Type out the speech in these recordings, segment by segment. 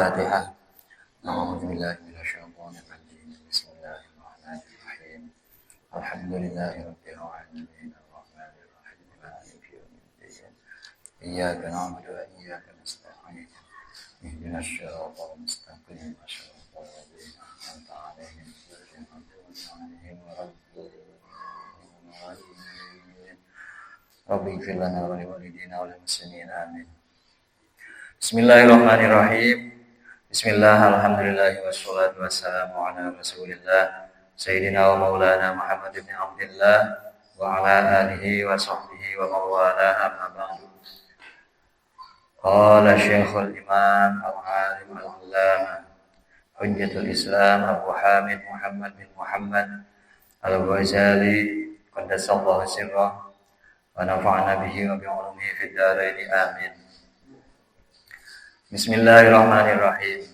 Fatihah. A'udzubillahi minasyaitonir rajim. Bismillahirrahmanirrahim. Alhamdulillahirabbil alamin. Arrahmanir rahim. Maliki yaumiddin. Iyyaka na'budu wa iyyaka nasta'in. Ihdinas siratal mustaqim. Shiratal ladzina an'amta 'alaihim ghairil maghdubi 'alaihim waladdallin. Rabbi ighfir lana wa liwalidina wal muslimin amin. Bismillahirrahmanirrahim. Bismillah, alhamdulillah, wassalatu wassalamu ala rasulillah Sayyidina wa maulana Muhammad ibn Abdillah wa ala alihi wa sahbihi wa mawala amma ba'du. Qala Syekhul Imam Al-Alim Al-Allamah Hujjatul Islam Abu Hamid Muhammad bin Muhammad Al-Ghazali qaddasallahu sirrah wa nafa'ana bihi wa bi'ulumihi fid dharain amin. Bismillahirrahmanirrahim.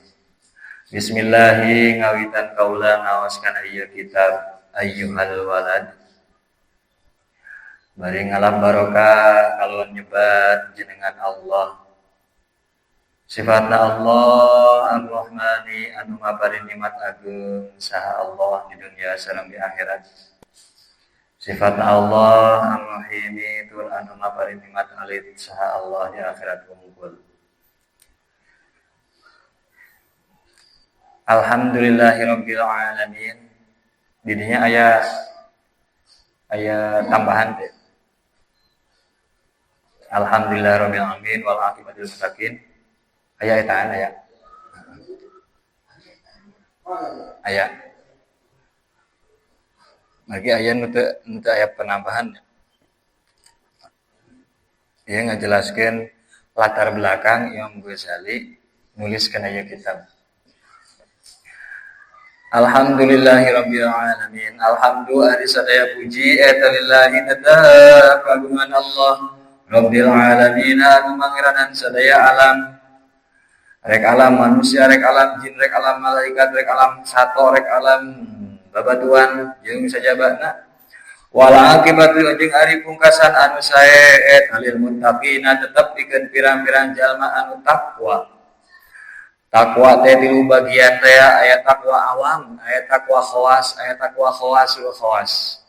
Bismillahi ngawitan kaula ngawaskan ieu kitab ayyuhal walad. Bari ngalam barokah kaluan nyebat jenengan Allah. Sifatna Allah Ar-Rahmani anu ngabari nikmat agung saha Allah di dunia sareng di akhirat. Sifatna Allah Ar-Rahimi tur anu ngabari nikmat alit saha Allah di akhirat unggul. Alhamdulillahirabbil alamin. Didinya aya tambahan teh. Alhamdulillahirabbil alamin wal aqibatul muttaqin. Aya etaan aya. Aya. Lagi aya nu teu aya penambahan. Ieu ngajelaskeun latar belakang Imam Ghazali nuliskeun aya kitab. Alhamdulillahirabbil alamin. Alhamdulillah sadaya puji eta lillahi tetep kagungan Allah Rabbil alamin anu mangiranan sadaya alam. Rek alam manusia, rek alam jin, rek alam malaikat, rek alam sato, rek alam babatuan jeung sajabana. Wala akibatu jeung ari pungkasan anu sae eta lil muttaqina tetep pikeun pirang-pirang jalma anu takwa. Takwa teh tilu bagian teh aya takwa awam, aya takwa khawas, aya takwa khawasul khawas.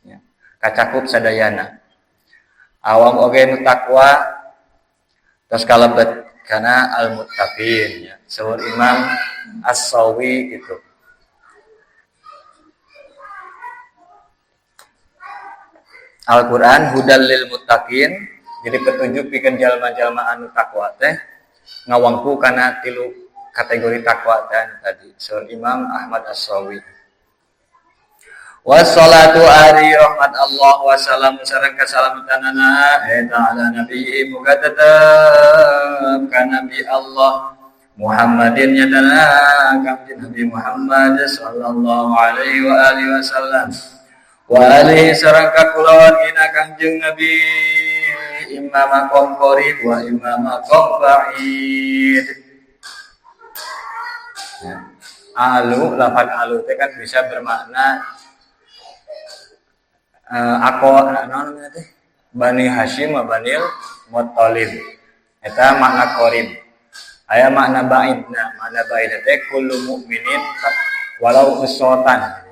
Ya, kacakup sadayana. Awam oge nu takwa tos kalebet kana al-muttaqin ya. Saur Imam As-Sawi itu. Al-Qur'an hudal lil muttaqin, jadi petunjuk pikeun jalma-jalma anu takwa teh. Ngawangku kana tilu kategori takwa tadi sur Imam Ahmad As-Sawi. Wassalatu ari rahmat Allah wa salam sareng kasalamatanana eta ala nabi muga tetep ka nabi Allah Muhammadin nyatana kanjeng Nabi Muhammad sallallahu alaihi wa alihi wasallam wa alihi sareng kakulawan gina kanjeng Nabi imam maqam qarib wa imam maqam ba'id. Ya. Alu, lafaz alu itu kan bisa bermakna namanya teh Bani Hashim wa Banil Muttalib. Eta makna qarib. Aya makna ba'idna, makna ba'id teh kullu mukminin walau usatan.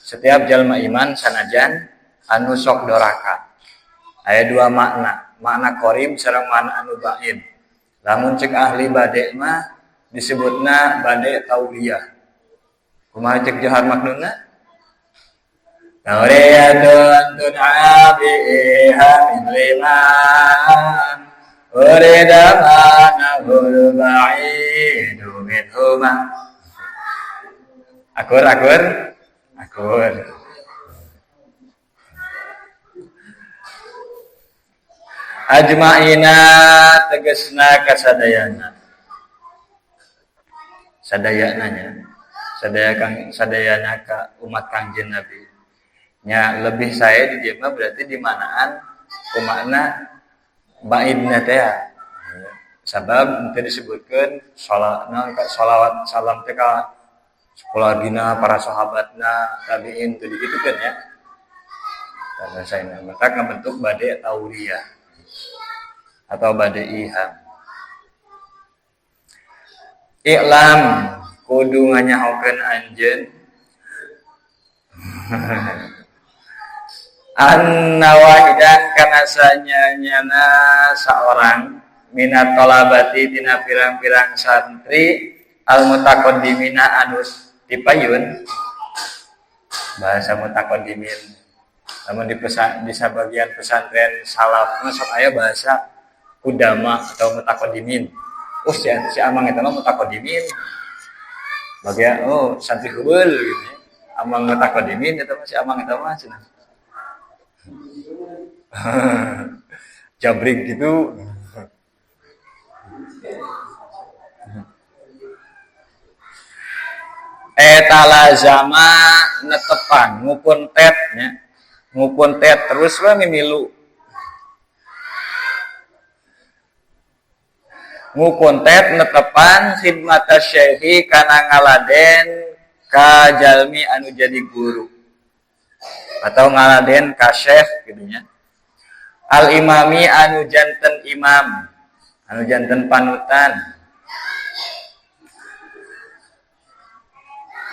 Setiap jalma iman sanajan anu sok doraka. Aya dua makna qarib sareng makna anu ba'id. Lamun cek ahli bade mah disebutna bade tauliyah. Kumaha cek johar maknuna? Tauriyatun tun'a biha min liman urida manahul ba'idu minhuma. Akur. Ajma'ina tegesna kasadayana. Sadayananya. Sadayana ka umat Kangjeng Nabi. Nya lebih saya di dieu mah berarti di manaan kumakna baidna teh. Sabab teu disebutkeun shalawat salam teh ka keluargina para sahabatna tabi'in teu digitukeun ya. Karena saya maka ngabentuk bade tauriyah. Atau badai iham. Iklam kudu nganyahokeun anjeun anna wahidan kana sanyana saorang minat tolabati tina pirang-pirang santri al mutaqaddimina anus dipayun bahasa mutaqaddimin namun di sabagian pesantren salaf sok aya bahasa udama atau mutaqaddimin. Si amang eta mah mutaqaddimin. Bagian santri heubeul gitu ya. Amang mutaqaddimin eta mah si amang eta mah cenah. Jabrik gitu. Eta lazama netepan ngupun tet nya. Ngupun tet terus we mimilu. Ngupun tet netepan khidmata syekhi kana ngaladen ka jalmi anu jadi guru. Atau ngaladen ka syekh gitu nya. Al imami anu janten imam, anu janten panutan.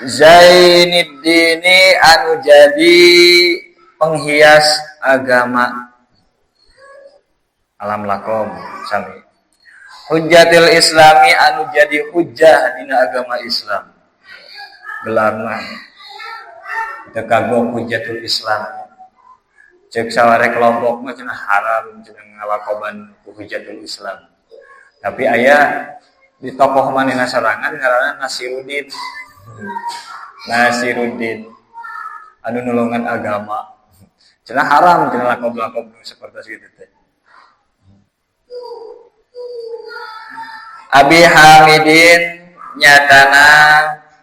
Zainiddini anu jadi penghias agama alam lakom sami. Hujjatil islami anu jadi hujjah dina agama Islam. Gelarna teu kagok hujjatul Islam. Cek saware kelompok mah cenah haram cenah ngalakoban hujjatul Islam. Tapi aya di tokoh manehna sorangan ngaranna Nasiruddin anu nulungan agama. Cenah haram cenah lakob-lakob seperti itu teh. Abi Hamidin nyatana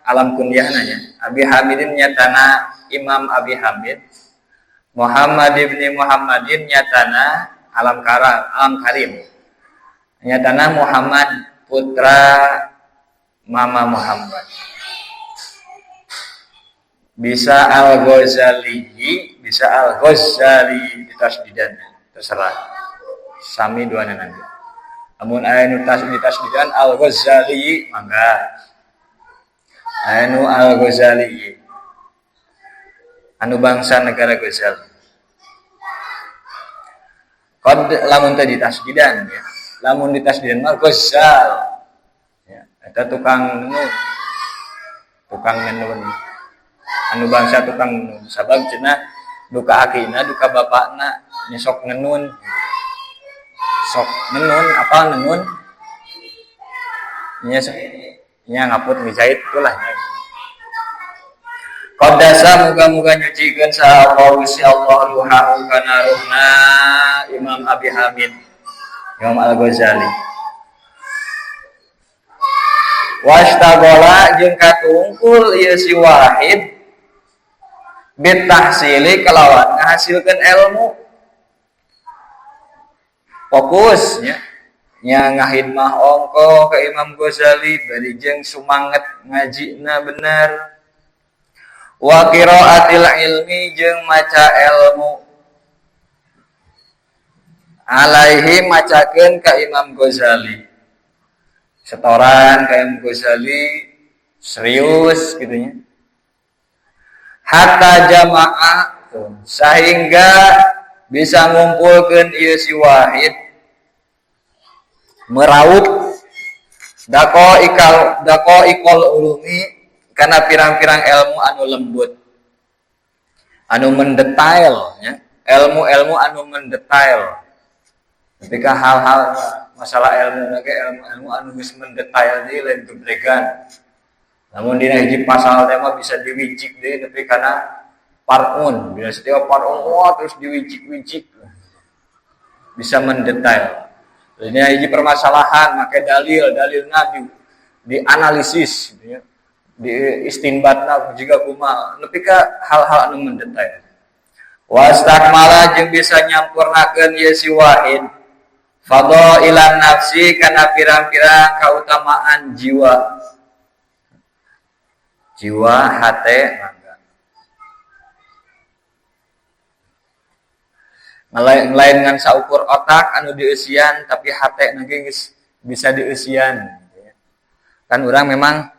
alam kunyahna nya. Abi Hamidin nyatana Imam Abi Hamid. Muhammad ibni Muhammadin nyatana alam karim. Nyatana Muhammad putra Mama Muhammad. Bisa Al-Ghazali ditasdidan terserah. Sami duana nanti. Amun aya nu ditasdidan Al-Ghazali mangga. Aya nu Al-Ghazali. Anu bangsa negara Ghazali. Qad lamun teh ditasdidan ya. Lamun ditasdidan mah Ghazal. Ya, eta tukang nenun. Anu bangsa tukang nenun sabab cenah duka akina duka bapakna nyesok nenun apa nenun nya ngaput ngijahit itulah nya qadasa muga-muga nyucikeun sa Allah Gusti Allah ruhahu kana ruhna Imam Abi Hamid Imam Al-Ghazali wastaghala jeung katungkul ieu si Wahid bitahsili kelawan ngahasilkeun ilmu fokus nya ngahidmah ongko ke Imam Ghazali bari jeung sumanget ngajina bener wa qiraatil ilmi jeung maca ilmu alaihi macakeun ka Imam Ghazali setoran ka Imam Ghazali serius gitu nya hatta jamaah sehingga bisa ngumpulkeun ieu si Wahid meraut daqaiqal ulumi kana pirang-pirang ilmu anu lembut anu mendetail ya ilmu-ilmu anu mendetail ketika hal-hal masalah ilmu ilmu anu geus mendetail deui lain gebregan namun dina hiji pasal tema bisa diwicik deui nepi kana parun bila setiap parun terus diwicik-wicik bisa mendetail. Ini hiji permasalahan make dalil nabi dianalisis gitu ya. Di istinbatna juga kumaha nepi ka hal-hal anu mendetail. Wastakmala jeung bisa nyampurnakeun ieu si Wahid fadailan nafsi kana pirang-pirang kautamaan jiwa hate ngelain ngan saukur otak anu dieusian tapi hate nage bisa dieusian Kan orang memang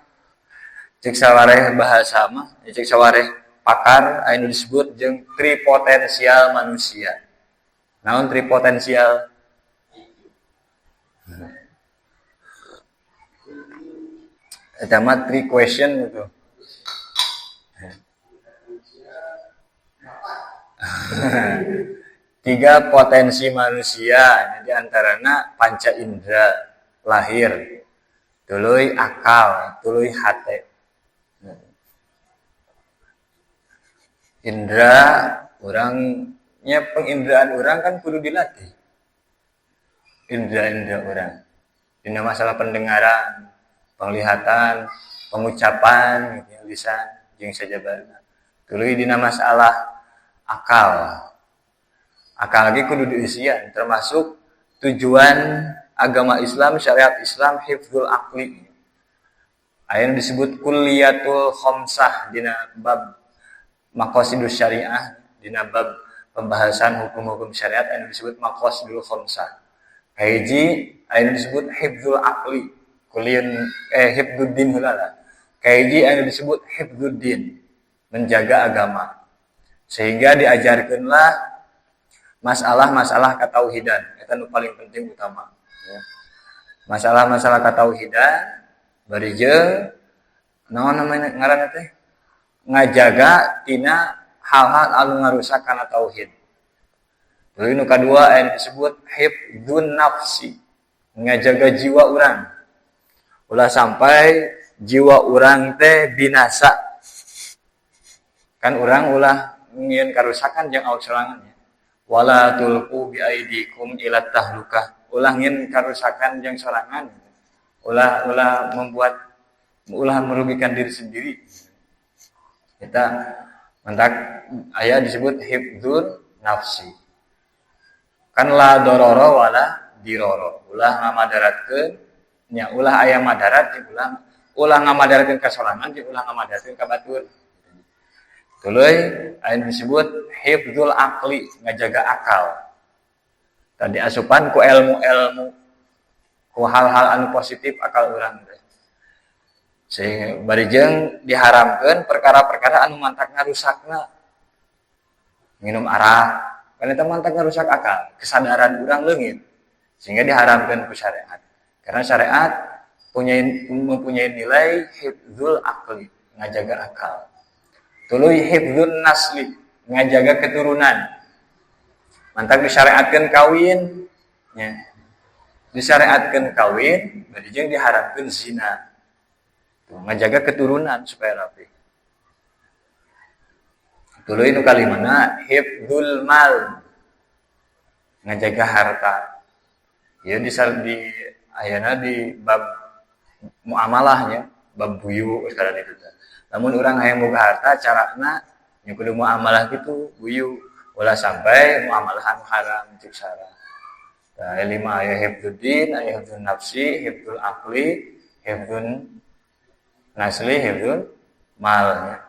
cek sawareh bahasa mah, cek sawareh pakar anu disebut jeung tripotensial manusia. Naon tripotensial? Eta mah three question gitu. Tiga potensi manusia, di antarana panca indera lahir, tuluy akal, tuluy hate. Indra orangnya penginderaan orang kan kudu dilatih. Indra orang. Dina masalah pendengaran, penglihatan, pengucapan, gitu, lisan, jeung sajabana. Tuluy dina masalah akal. Akal lagi kudu diisian, termasuk tujuan agama Islam, syariat Islam, hifdzul aqli. Aya disebut kulliyatul khamsah dina bab maqasidus syariah, dina bab pembahasan hukum-hukum syariat anu disebut maqasidul khamsah. Kahiji anu disebut hifdzul aqli, kulian hifdzuddin heula. Kahiji anu disebut hifdzuddin, menjaga agama. Sehingga diajarkeunlah masalah-masalah katauhidan, eta nu paling penting utama ya. Masalah-masalah katauhidan bari jeung naon namanya ngaranna teh ngajaga tina hal-hal anu ngarusak kana tauhid. Tuluy nu kadua aya disebut hifdzun nafsi, ngajaga jiwa urang. Ulah sampai jiwa urang teh binasa. Kan urang ulah ngieun karusakan jeung aut sorangan. Wala tulqu bi aidikum ila tahlukah. Ulah ngieun karusakan jeung sorangan. Ulah merugikan diri sendiri. Kita mentak aya disebut hifdzun nafsi. Kan la dororo wala diroro. Ulah ngamadaratkeun nya ulah aya madarat jeung ulah ngamadaratkeun ka sorangan jeung ulah ngamadaratkeun ka batur. Tuluy aya disebut hifdzul aqli, ngajaga akal. Tadi asupan ku ilmu-ilmu, ku hal-hal anu positif akal urang teh. Sehingga bari jeung diharamkeun perkara-perkara anu mantak ngarusakna. Minum arak, kan eta mantak ngarusak akal, kesadaran urang leungit. Sehingga diharamkeun ku syariat. Karena syariat mempunyai nilai hifdzul aqli, ngajaga akal. Tuluy hifdzun nasli, ngajaga keturunan. Mantak disyariatkeun kawin, nya. Disyariatkeun kawin, bari jeung diharamkeun zina. Tuh, ngajaga keturunan supaya rapi. Tuluy nu kalimana hifdzul mal, ngajaga harta. Ya di ayana di bab muamalahnya, bab buyu sekarang itu. Namun orang hayang boga harta carana nya kudu muamalah kitu buyu ulah sampai muamalah anu haram cek syara. Tah lima aya hifdzuddin, aya hifdzun nafsi, hifdzul aqli, hifdzun nasli, hifdzul mal.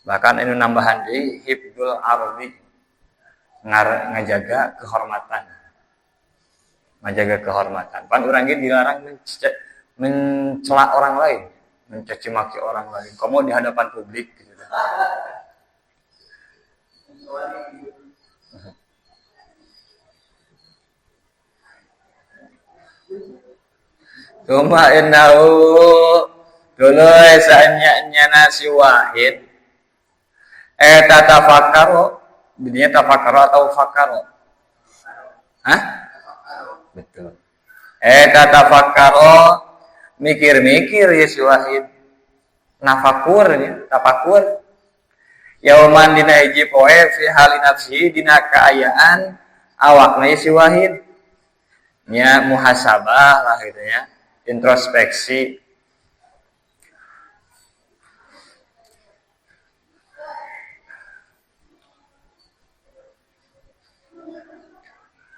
Bahkan anu nambahan deui hifdzul ardi, ngajaga kehormatan. Ngajaga kehormatan. Pan urang ge dilarang mencela orang lain, mencaci maki orang lain. Kamu di hadapan publik gitu. Cuma innahu duluy sanya si wahid eta tafakkaru, dinya tafakkaru atau fakkaru? Hah? Betul. Eta tafakkaru mikir-mikir ya si wahid. Nafakur ya, tafakur. Yauman dina hiji poe fi hali nafsi dina kaayaan awakna ya si wahid. Nya muhasabah lah gitu ya. Introspeksi.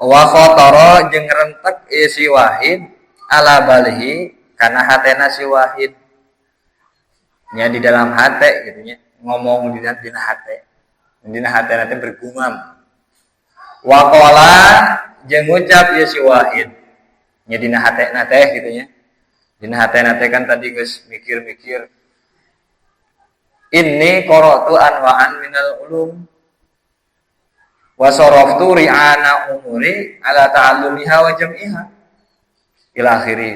Wa khatara jeung rentek si wahid ala balihi kana hatena si wahid. Nya di dalam hate gitu nya, ngomong dina hate. Dina hatena teh bergumam. Wa qala jeung ngucap si wahid. Nya dina hatena teh gitu nya. Dina hatena teh kan tadi geus mikir-mikir. Inni qara'tu anwa'an minal ulum wa saraftu ri'ana umuri ala ta'allumiha wa jam'iha ila akhiri.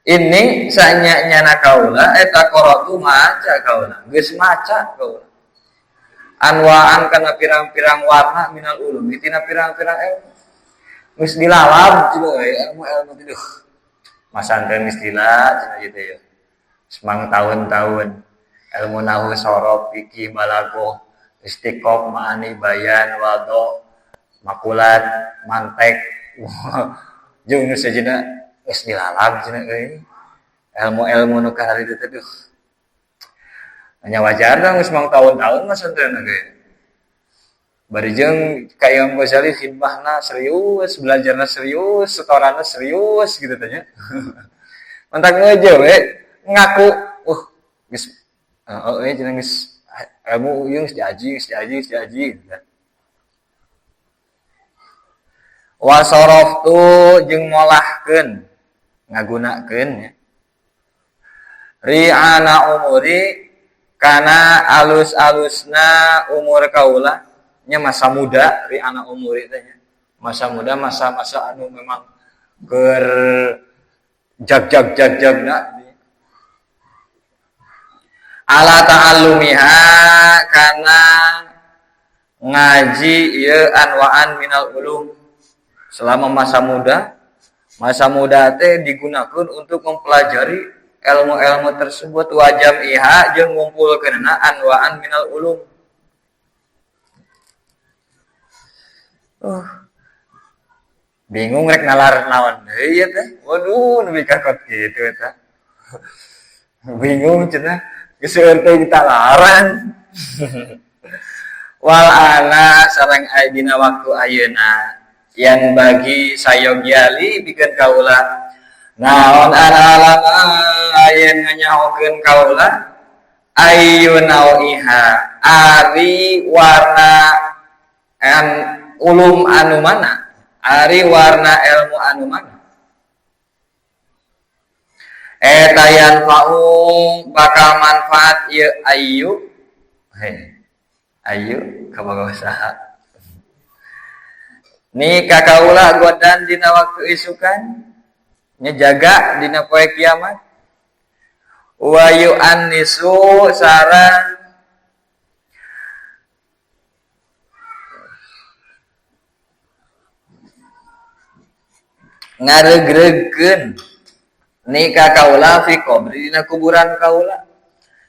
Ini sanya kaula eta qara'tu maca kaula geus maca kaula anwa'an kana pirang-pirang warna minal ulum tina pirang-pirang ilmu geus dilalap cenah ilmu teh masanteun geus dila cenah ieu teh ya semang tahun-tahun ilmu nahwu sorof fikih balaghah istiqoq ma'ani bayan wadho makulat mantek jeung nu sejeuna geus dilalap cenah euy ilmu-ilmu nu kahari teh duh nya wajar dong geus semang tahun-tahun mah santeuna ge bari jeung ka Imam Ghazali khidmahna serius belajarna serius setoranna serius gitu teh nya mantak ngeujeul we ngaku geus cenah geus ilmu ieu geus diaji wa saraftu jeung ngolahkeun ngagunakeun ya ri'ana umuri kana alus-alusna umur kaula nya masa muda ri'ana umuri teh nya masa muda masa-masa anu memang keur jag-jagna ala ta'allumiha kana ngaji ieu anwa'an minal ulum selama masa muda teh digunakan untuk mempelajari ilmu-ilmu tersebut wajam iha jeung ngumpulkeunna anwa'an minal ulum bingung rek nalar naon deui ya teh waduh nepi ka kot kitu eta bingung cenah geus teh ditalaran wal ana sareng dina waktu ayeuna yang bagi sayogyali bikin kaula naon alama ayeun nganyahokeun kaula ayyunauiha ari warna ulum anu mana ari warna ilmu anu mana eta yanfa'u bakal manfaat ieu ayu kaboga usaha ni kakaula godan dina waktu isukan nyejaga dina poe kiamat wa yu'annisu sareng ngaregregeun nikah kaula fi qabri dina kuburan kaula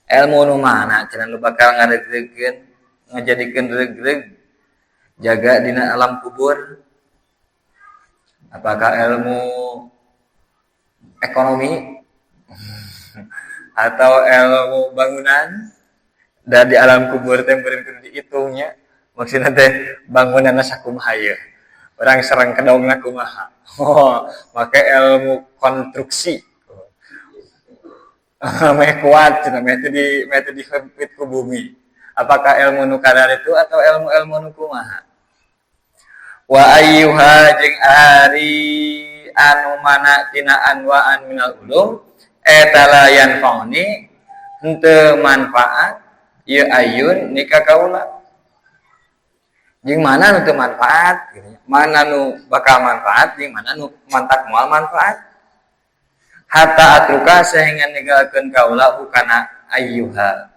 ilmu nu mana cenah lu bakal ngaregregeun ngajadikeun regreg jaga dina alam kubur apakah ilmu ekonomi atau ilmu bangunan dan di alam kubur teh beureum kudu dihitungnya maksudna teh bangunanna sakumaha ieu orang serang kedaungna kumaha make ilmu konstruksi meh kuat cenah meh teu dihempit ku bumi apakah ilmu nu kadar itu atau ilmu nu kumaha wa ayyuha jeung ari anu mana tina anwa'an minal ulum eta la yanfa'uni henteu manfaat ieu ayyun nikah kaula jeung mana nu teu manfaat gitu. Mana nu bakal manfaat jeung mana nu mantak moal manfaat hatta atruka sehingga ninggalkeun kaula kana ayyuha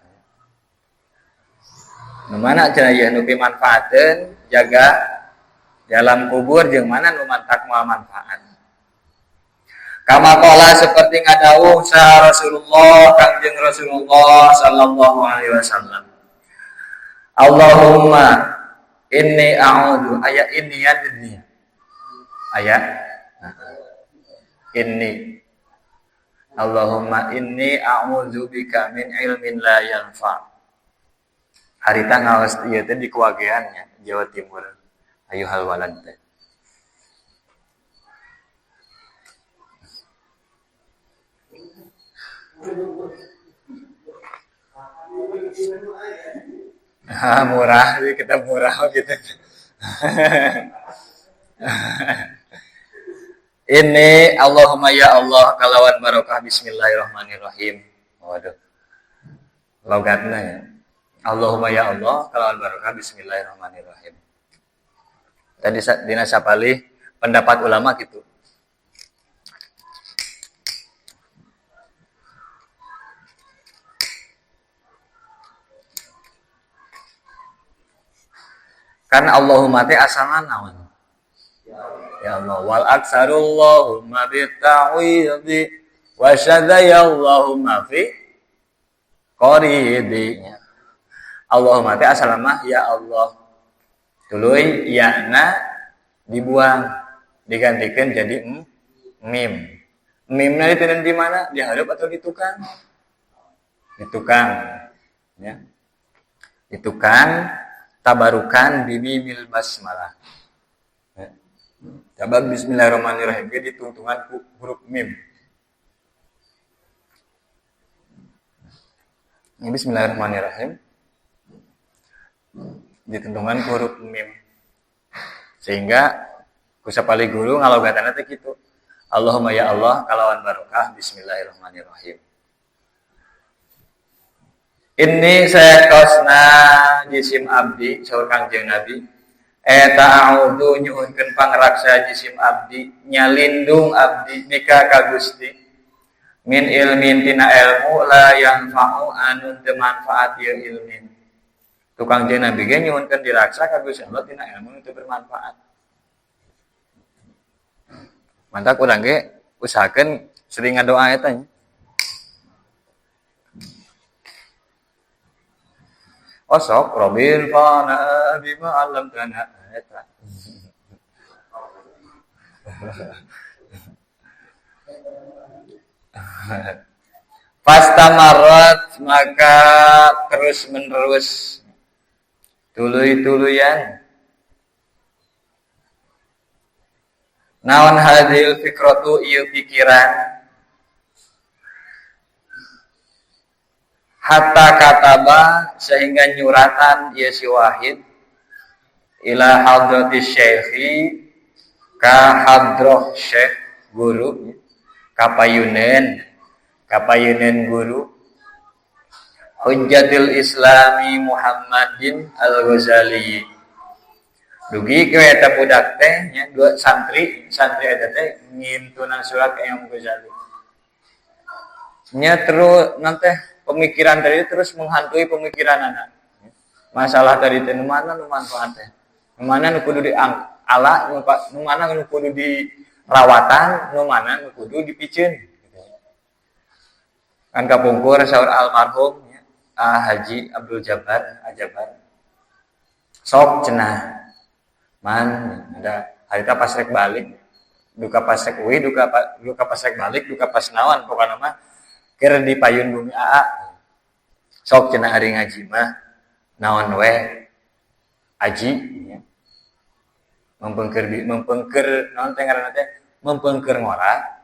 nu mana cenah ieu nu pimanfaateun jaga dalam kubur jeung mana nu mantak moal manfaat kama qala seperti ngadawuh sa Rasulullah Kangjeng Rasulullah sallallahu alaihi wasallam Allahumma inni a'udzu ayat ini ya dunia ayat ini Allahumma inni a'udzu bika min ilmin la yanfa harita ngaos ieu teh di kuageannya Jawa Timur ayuhal walad teh murah kita murah gitu Ini Allahumma ya Allah kalawan barokah bismillahirrahmanirrahim. Waduh. Logatna ya. Allahumma ya Allah kalawan barokah bismillahirrahmanirrahim. Tadi dina sapalih pendapat ulama gitu. Karena Allahumma teh asalna naon? Ya Allah wal aksarullahumma bita'widhi wa syadaya Allahumma fi qaridi. Allahumma teh asalna mah ya Allah. Tuluy ya-na dibuang digantikan jadi mim. Mimna diteun di mana? Di hareup atau di tukang? Di tukang. Ya. Di tukang tabarukan bimimil basmalah. Coba bismillahirrahmanirrahim di tungtungan huruf mim. Ini bismillahirrahmanirrahim di tungtungan huruf mim. Sehingga kusapali guru ngalogatana teh kitu. Allahumma ya Allah kalawan barokah bismillahirrahmanirrahim. Ini saya kosna jisim abdi saur Kangjeng Nabi. Eta a'udzu nyuhunkeun pangraksa jisim abdi nyalindung abdi nika ka Gusti min ilmin tina ilmu la yanfa'u anu teu manfaat ieu ilmin. Tukang jeung Nabi ge nyuhunkeun diraksa ka Gusti Allah tina ilmu teu bermanfaat. Mantap urang ge usahakeun sering ngadoa eta nya. Osok Robin fana bima alam tanah eta. Pastamarat maka terus menerus tuluy-tuluyan. Naon hadil fikratu ieu pikiran hatta kataba sehingga nyuratan ya si Wahid ila hadrati syekhi ka hadroh syekh guru kapayunen guru Hujjatul Islami Muhammadin Al-Ghazali dugi ke eta budak teh nya dua santri eta teh ngintunan surat ka Imam Ghazali nya terus nanti pemikiran tadi terus menghantui pemikiran anak. Masalah tadi teh nu mana nu manfaatnya. Nu mana nu kudu diala, nu mana nu kudu dirawatan, nu mana nu kudu dipicieun. Kan kapungkur saur almarhum ya, Haji Abdul Jabbar Ajabar. Sok cenah. Man ada harita pas rek balik. Duka pas rek euy, duka pas rek balik, duka pas naon pokona mah keur di payun bumi aa sok cenah ari ngaji mah naon we aji ya. mempengker naon teh ngaranna teh mempengker ngora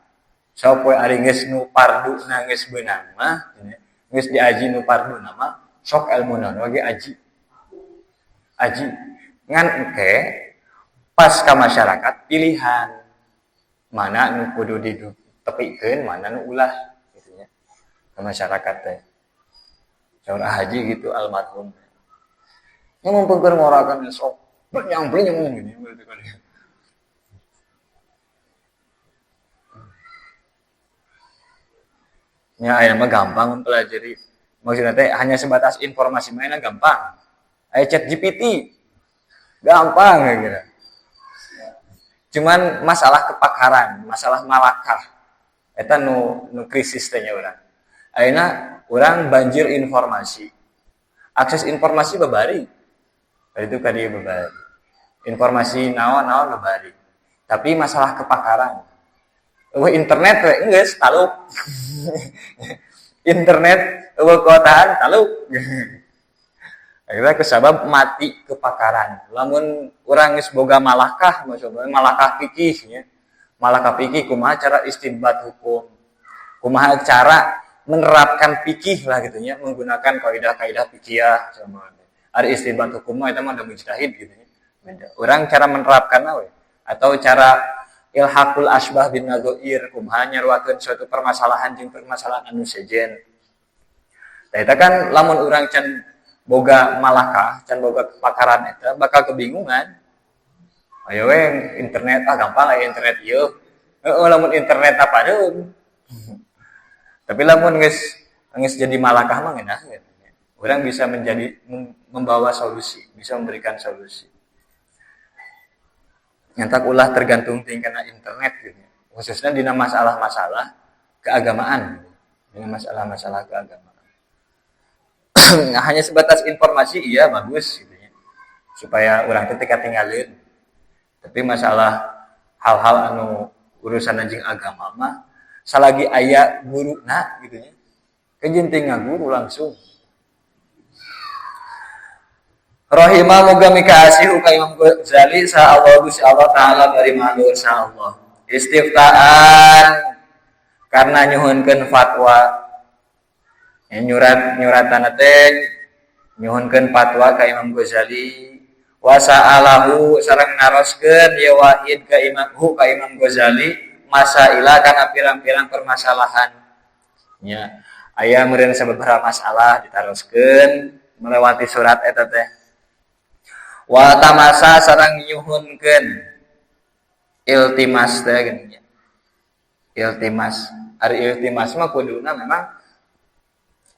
sok we ari geus nu pardu na geus beunang mah geus diaji nu pardu na mah sok ilmu naon we aji ngan engke pas ka masyarakat pilihan mana nu kudu ditepikeun mana nu ulah masyarakat teh. Saur haji gitu almarhum. Yang mempengker ngorakan sok nyamplin ngomong gini berarti kan. Nya aya mah gampang mempelajari. Maksudnya teh hanya sebatas informasi mainnya gampang. Aya chat GPT. Gampang kira. Cuman masalah kepakaran, masalah malakah. Eta nu krisis teh nya urang. Ayeuna urang banjir informasi. Akses informasi babari. Itu kadieu babari. Informasi naon-naon babari. Tapi masalah kepakaran. Internet we geus taluk. Internet kotaan taluk. Akhirnya kesabab mati kepakaran. Lamun urang geus boga malakah, maksudna malakah fikih nya. Malakah fikih kumaha cara istinbat hukum. Kumaha cara menerapkan fikih lah gitu ya, menggunakan kaidah-kaidah fikih sama ada istinbat hukum mah eta mah ada mujtahid gitu ya. Beda. Orang cara menerapkan we atau cara ilhaqul asbah bin nadzair kumaha nyaruakeun suatu permasalahan jeung permasalahan anu sejen. Tah eta kan lamun urang can boga malakah, can boga kepakaran eta bakal kebingungan. Ayo we internet gampang aya internet ieu. Heeh lamun internet pareum. Tapi lamun geus jadi malakah mah ngeunah. Orang bisa membawa solusi, bisa memberikan solusi. Nyantak ulah tergantung tingkana internet gitu. Khususnya di masalah-masalah keagamaan, dengan masalah-masalah keagamaan. Hanya sebatas informasi iya bagus gitu ya. Supaya orang ketika tinggalin. Tapi masalah hal-hal anu urusan anjing agama mah salagi aya guruna gitu ya. Kejeun teh ngaguru langsung. Rahimah moga mikasih ka Imam Ghazali sa Allah Gusti Allah taala bari matur sa Allah. Istiftaan karena nyuhunkeun fatwa. Nyuratan teh nyuhunkeun fatwa ka Imam Ghazali wa sa'alahu sareng naroskeun ya wahid ka Imam Ghazali masailah kana pirang-pirang permasalahan. Nya aya meureun sababaraha masalah ditaroskeun melewati surat eta teh. Wa tamasa sareng nyuhunkeun iltimas teh geuning. Iltimas, ari iltimas mah kuduna memang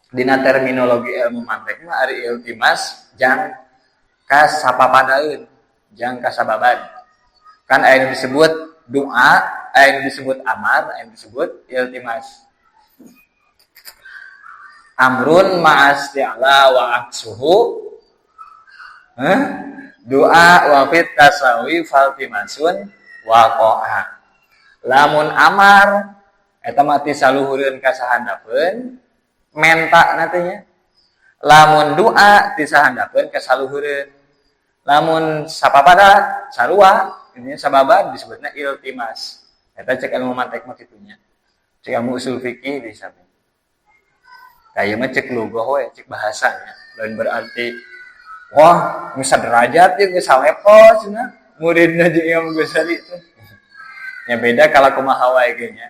dina terminologi ilmu mantek mah ari iltimas jang kasapapadaeun, jang kasababan. Kan aya disebut doa, aya disebut amar, aya disebut iltimas. Amrun ma'asti'la wa aksuhu. Doa wa fit tasawi faltimasun waqa'a. Lamun amar eta mah ti saluhureun ka sahandapeun mentakna teh nya. Lamun doa ti sahandapeun ka saluhureun. Lamun sapapada sarua ini sababan disebutna iltimas. Eta cek ilmu mantek mah kitu nya. Cek ilmu usul fikih bisa. Kayak mah cek lughah we, cek bahasanya. Lain berarti wah, bisa derajat ya, bisa level cina muridnya jeung Imam Ghazali itu. Ya beda kalau kumaha wae ge nya.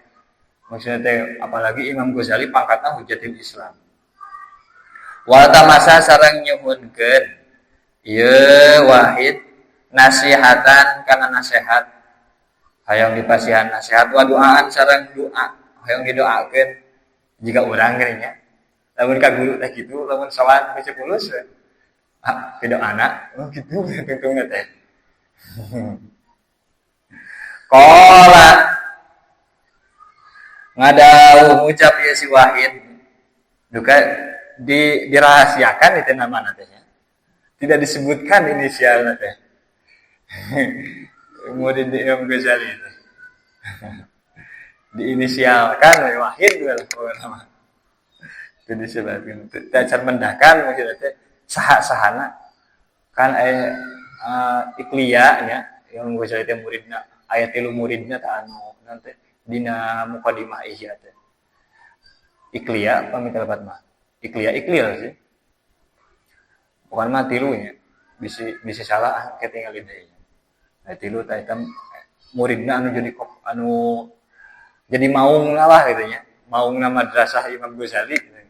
Maksudnya teh apalagi Imam Ghazali pangkatna Hujatul Islam. Wa tamasa sareng nyuhunkeun ieu wahid nasihatan kana nasihat. Hayang dipasihan nasihat wa doaan sareng doa. Hayang didoakeun jika urang geuning nya. Lamun ka guru teh kitu, lamun sawan ke 10 tidak anak, gitu tunggu teh. Qala ngadau ngucap ya si Wahid duka dirahasiakan itu nama teh. Tidak disebutkan inisialnya teh. Murid Imam Ghazali itu. Diinisialkan oleh Wahid nama. Itu disebutkan. Dacar mendakan maksudnya teh sahana kan ikliya nya yang gue cerita muridna ayat 3 muridna ta anu nanti dina mukadimah ihya teh ikliya pamit lebat mah ikliya sih bukan mah 3 nya bisa salah ketinggal deui ayat 3 tah eta muridna anu jadi maung lah gitu nya maung nama madrasah Imam Ghazali gitu.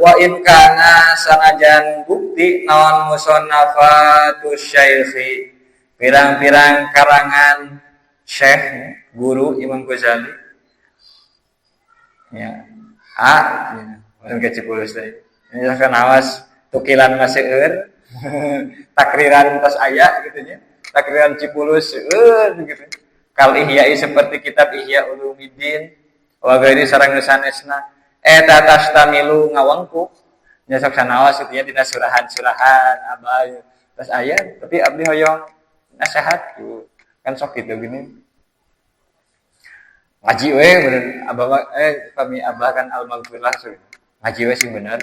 Wa in kana sanajan bukti naon musannafatus syaikhi pirang-pirang karangan syekh guru Imam Ghazali ya mun ke 10 teh ini kan awas tukilan maseueur takriran tos aya gitu nya takriran 10 seueur gitu kal ihya'i seperti kitab Ihya Ulumuddin wa gairi sareng sanesna eta tastamilu ngawangku nya sok sanaos itu nya dina surahan abah terus aya tapi abdi hoyong nasihat gitu kan sok gitu gini ngaji we bener abah kami abah kan al-maghfirah ngaji we sing bener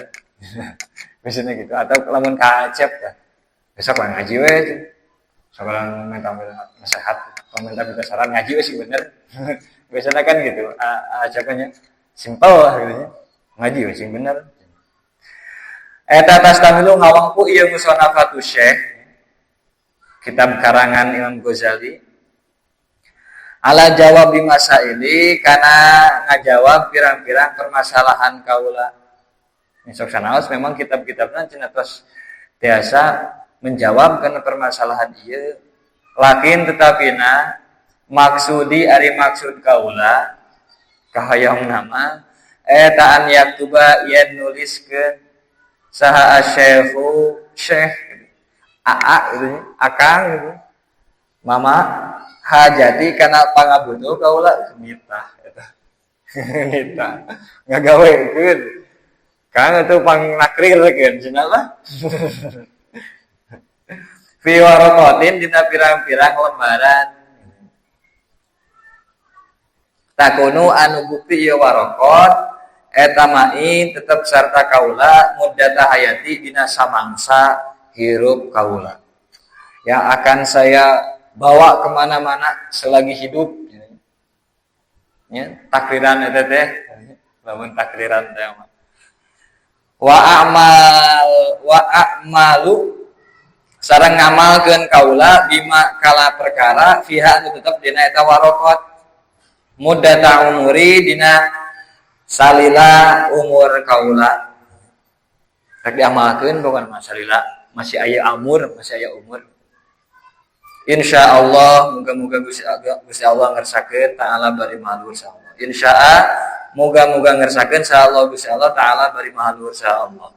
biasanya gitu atau lamun kacep lah besok lah ngaji we sekarang minta nasihat minta saran ngaji we sing bener biasanya kan gitu ajakannya simpel lah gitu ya. Ngaji we sing bener. Eta tastamilu ngawangku ieu musannafatus syekh. kitab karangan Imam Ghazali. Ala jawab di masa ini karena ngajawab pirang-pirang permasalahan kaula. Sok sanaos memang kitab-kitabna cenah tos tiasa menjawab kana permasalahan ieu. Lakin tetapina maksudi ari maksud kaula kahayang nama eta an yaktuba yen nuliskeun saha asy-syaikhu syekh aa gitu, akang gitu. Mama hajati kana pangabutuh kaula nitah eta. Nitah. Ngagawekeun. Kang atuh pangnakrirkeun cenah lah. Fi waraqatin dina pirang-pirang lembaran. Takunu anu bukti ieu waraqat eta mai tetep sarta kaula muddata hayati dina samangsa hirup kaula. Yang akan saya bawa kemana-mana selagi hidup. Ya, takriran eta teh, lamun takriran teh mah. Wa a'malu sareng ngamalkeun kaula bima kala perkara fiha anu tetep dina eta waraqat muddata umuri dina salila umur kaula. Rek diamalkeun bukan masalila, masih aya umur. Insyaallah muga-muga Gusti Allah ngersakeun taala bari mahaluhur insyaallah. Insyaa muga-muga ngersakeun insyaallah Gusti Allah taala bari mahaluhur insyaallah.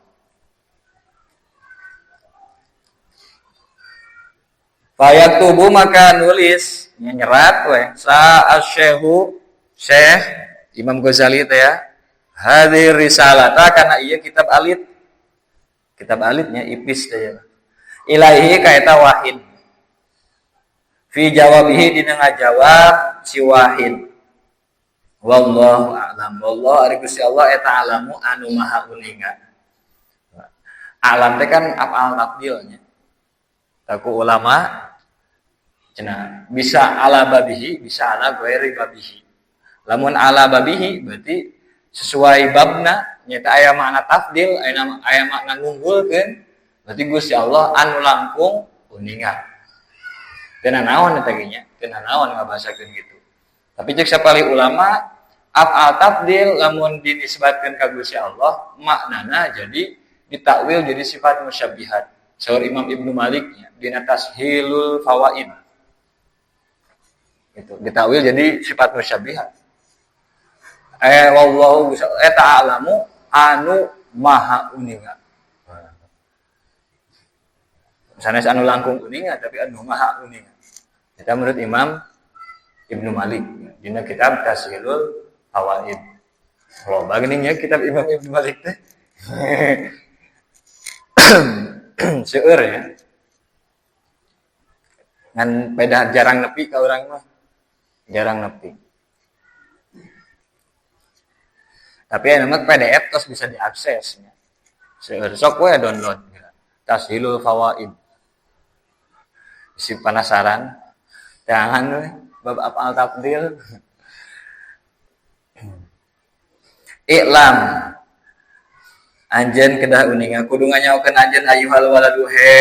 Fayak tubuh maka nulis nyerat we sa asy-syekhu Syekh Imam Ghazali teh ya. Hadir risalata kana ieu kitab alit. Kitab alitnya ipis teh ya. Ilahi ka eta wahid. Fi jawabihi dina ngajawab si wahid. Wallahu a'lam. Wallahu ari Gusti Allah eta alamu anu maha uningan. Alam teh kan afal tafdilnya. Taku ulama cenah bisa ala babihi, bisa ala ghairi babihi. Lamun ala babihi berarti sesuai babna nyata aya makna tafdil, aya makna ngunggulkeun. Berarti Gusti Allah anu langkung uningan. Teu naon eta ge nya, teu naon ngabasakeun gitu. Tapi cek sapali ulama af'al tafdil lamun dinisbatkeun ka Gusti Allah maknana jadi ditakwil jadi sifat musyabbihat. Saur Imam Ibnu Malik nya dina Tashilul Fawaid. Itu ditakwil jadi sifat musyabbihat. Wallahu ta'alamu anu maha uningan. Sanes anu langkung uningan tapi anu maha uningan. Kita menurut Imam Ibnu Malik dina kitab Tashilul Fawaid. Kalau bagininya kitab Imam Ibnu Malik teh. Seueur ya. Ngan peda jarang nepi ka urang mah. Jarang nepi. Tapi anu PDF terus bisa diakses nya. Seueur sok we download. Tashilul Fawaid. Si penasaran jangan we bab afal tafdil. Iklam anjeun kedah uningan kudu nganyaokeun anjeun ayyuhal waladu he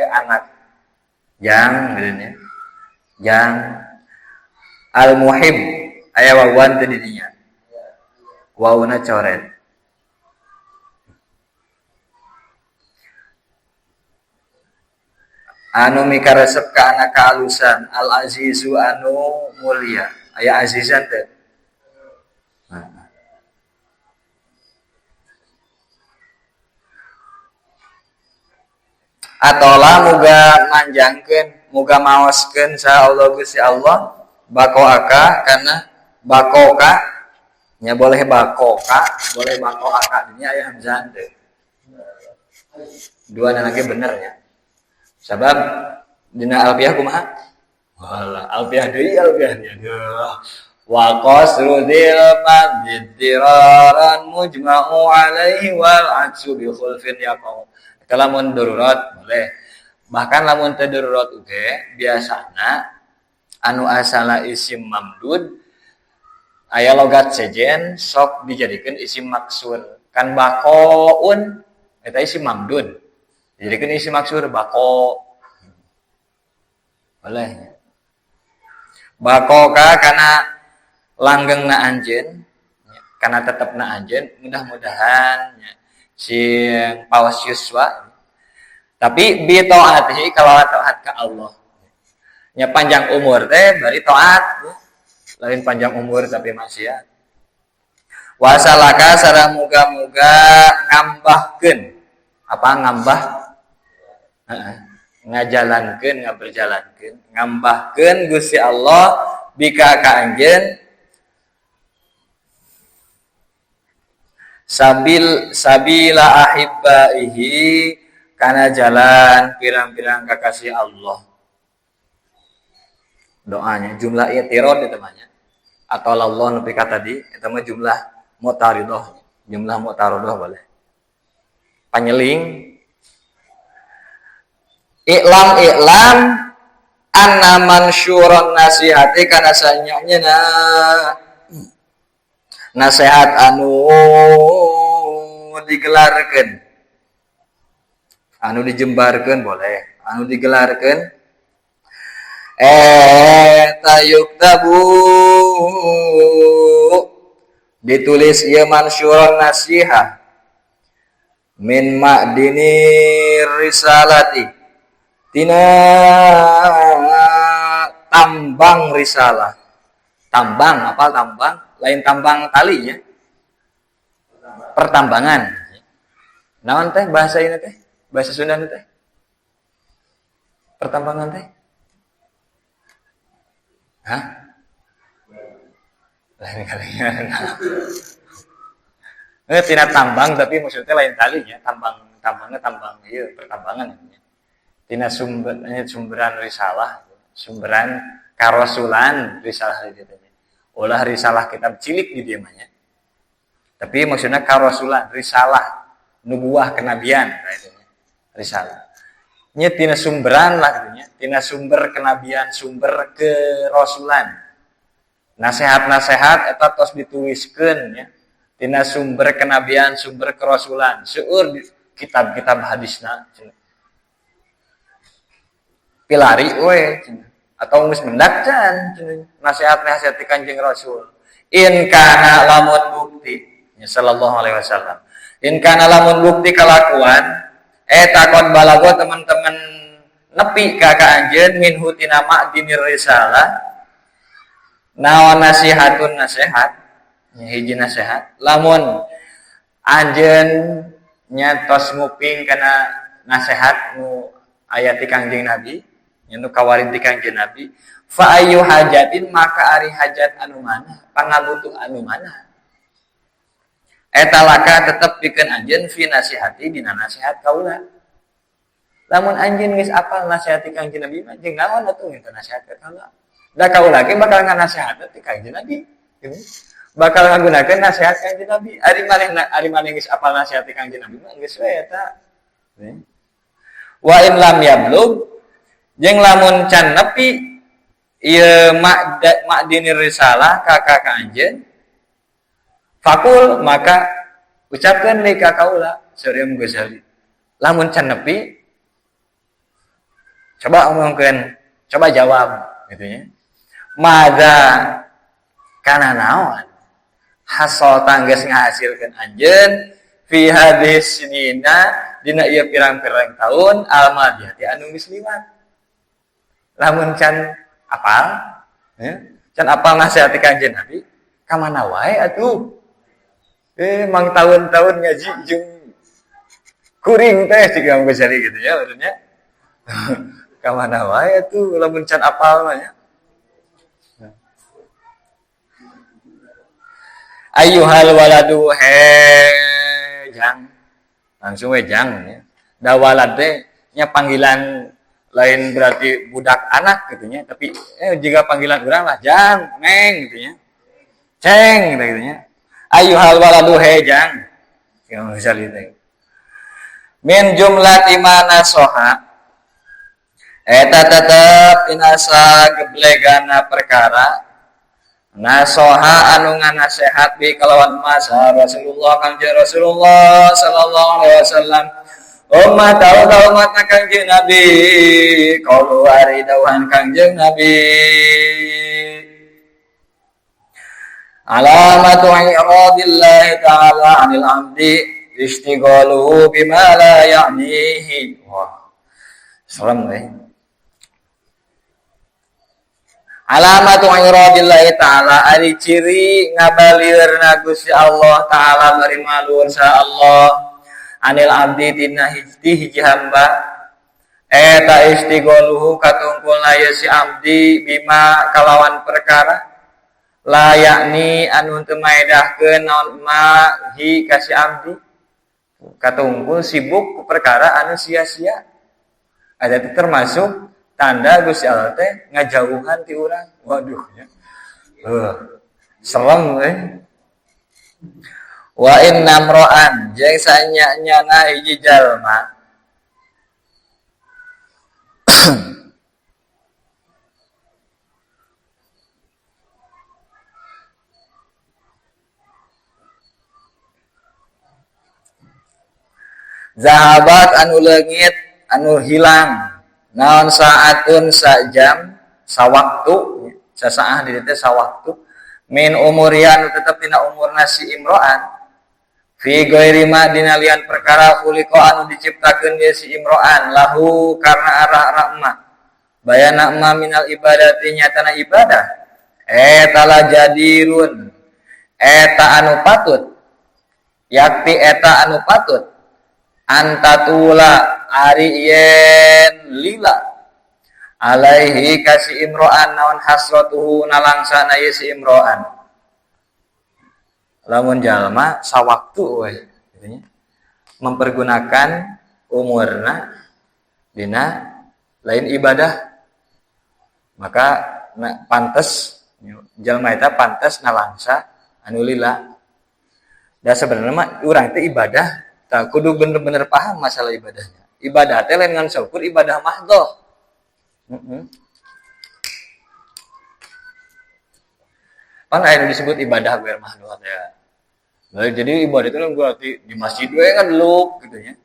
anak. Jang geunya. Jang al muhib aya wawan teh di dinya. Wauna coret. Anu mikaresep ka anak kaalusan al azizu anu mulia aya azizan teh. Atola muga manjangkeun muga maoskeun sa Allah Gusti Allah bakoaka kana bakoka nya boleh bakoka boleh bakoaka dinya aya hamzah teh. Dua lagi bener ya. Sabab dina alfiah kumaha? Wala alfiah deui alfiahnya. Wa qasrudil madid diraran mujma'u alaihi wal aksu bi khulfin yaqau. Kalamun darurat boleh. Bahkan lamun teu darurat oge biasana anu asala isim mamdud aya logat sejen sok dijadikeun isim maksur. Kan bakoun eta isim mamdud. Dijadikeun isim maksur bako. Boleh. Bakoka kana langgengna anjeun, kana tetepna anjeun, mudah-mudahan si pawas yuswa. Tapi bi taatihi kalau taat ka Allah. Nya panjang umur teh bari taat. Lain panjang umur tapi maksiat. Wasalaka sareng muga-muga ngambahkeun. Apa ngambah? Ngajalankeun, ngaberjalankeun, ngambahkeun Gusti Allah bika ka anjeun sabila ahibbaihi kana jalan pirang-pirang kakasih Allah. Doanya jumlah i'tirad itu namanya. Atau Allah nepi ka tadi eta mah jumlah mu'taridah, jumlah mu'taridah boleh. Panyeling I'lam anna mansyuran nasihati kana sanyanya nasihat anu digelarkeun, anu dijembarkeun boleh, anu digelarkeun tayuktabu ditulis ieu mansyuran nasihah min ma'dini risalati tina tambang risalah. Tambang, apa tambang? Lain tambang tali ya. Pertambangan. Naon teh bahasa ini teh? Bahasa Sunda teh? Pertambangan teh? Hah? Lain kalinya. Tina tambang tapi maksudnya lain tali ya. Tambangnya tambang ieu pertambangan ya. Tina sumberan risalah, sumberan karasulan risalah itu. Ulah risalah kitab cilik di dieu mah nya. Tapi maksudnya karasulan, risalah, nubuah kenabian gitu nya. Risalah. Nya tina sumberan lah gitu nya, tina sumber kenabian, sumber kerasulan. Nasihat-nasihat eta tos dituliskeun nya. Tina sumber kenabian, sumber kerasulan, seueur di kitab-kitab hadisna. Pilari we atau geus mendak can nasihat-nasihat ti Kanjeng Rasul. In kana lamun bukti sallallahu alaihi wasallam. In kana lamun bukti kalakuan takon balago teman-teman nepi ka anjeun min hutina ma'dinir risalah. Naon nasihatun nasihat hiji nasihat lamun anjeun nya tos nguping kana nasihat nu aya ti Kanjeng Nabi nu kawarin ti Kanjeng Nabi fa ayyu hajatin maka ari hajat anu mana pangabutuh anu mana eta laka tetep pikeun anjeun fi nasihati dina nasihat kaula lamun anjeun geus apal nasihati Kanjeng Nabi mah jeung naon atuh minta nasihat ka kaula da kaula ge bakal nganasihat ti Kanjeng Nabi gitu. Bakal ngagunakeun nasihat Kanjeng Nabi ari maneh geus apal nasihat ti Kanjeng Nabi mah geus we eta wa in lam yablug jeung lamun can nepi ieu ma'dinir risalah ka anjeun fakul maka ucapkeun deui ka kaula Syariah Ghazali lamun can nepi coba omongkeun coba jawab gitu nya madza kana naon hasol tangges ngahasilkeun anjeun fi hadis sinina dina ieu pirang-pirang taun almadiyati anu geus liwat lamun can apal ya can apal nasihat Kanjeng Nabi ka mana wae atuh mang tahun-tahun ngaji jeung kuring teh cik Imam Ghazali gitu ya maksudnya ka mana wae atuh lamun can apal mah nya ayyuhal waladu jang langsung we jang ya da walad teh nya panggilan lain berarti budak anak gitu nya tapi jika panggilan urang lah jang neng gitu nya ceng gitu nya ayyuhal waladu jang yang misal itu min jumlati mana soha eta tetep inasa geblegana perkara nasoha anu nganasehat bi kalawan masa Rasulullah Kanjeng Rasulullah sallallahu alaihi wasallam Ummah tahu mata Kangjeng Nabi qalu ari dawuhan Kangjeng Nabi alamatu iradillahi ta'ala 'anil 'abdi istighaluhu bima la ya'nihi. Wah, serem Alamatu iradillahi ta'ala ari ciri ngabalirna Gusti Allah ta'ala bari maluhur sa Allah anil abdi tina hiji hamba eta istigholuhu katungkulna ya si abdi bima kalawan perkara layakni anu teu maedahkeun naon ma hi ka si abdi katungkul sibuk ku perkara anu sia-sia. Ada itu termasuk tanda Gusti Allah teh ngajauhan ti urang. Waduh ya. Serem Wa inna mro'an jeung sanyana hiji jalma zahabat anu leungit anu hilang naon saatun sajam sawaktu sasaah di teh sawaktu min umurian tetep tina umurna si imro'an fi ghairi ma dinalian perkara khuliqa anu diciptakeun dia si imro'an lahu karena arah rahmah bayana ma minal ibadati nyatana ibadah eta la jadirun eta anu patut yakti eta anu patut antatula ari yen lila alaihi kasi imro'an naon hasratuhu nalangsana ye si imro'an lamun jalma sawaktu we gitu mempergunakan umurna dina lain ibadah maka pantes jalma eta pantes nalangsa anu lila da sebenarnya mah urang teh ibadah tah kudu bener-bener paham masalah ibadahnya ibadah teh lain ngan syukur ibadah mahdhah Pan aya disebut ibadah gue mahdhah ya. Jadi ibadah itu kan berarti di masjid we kan deluk gitu ya.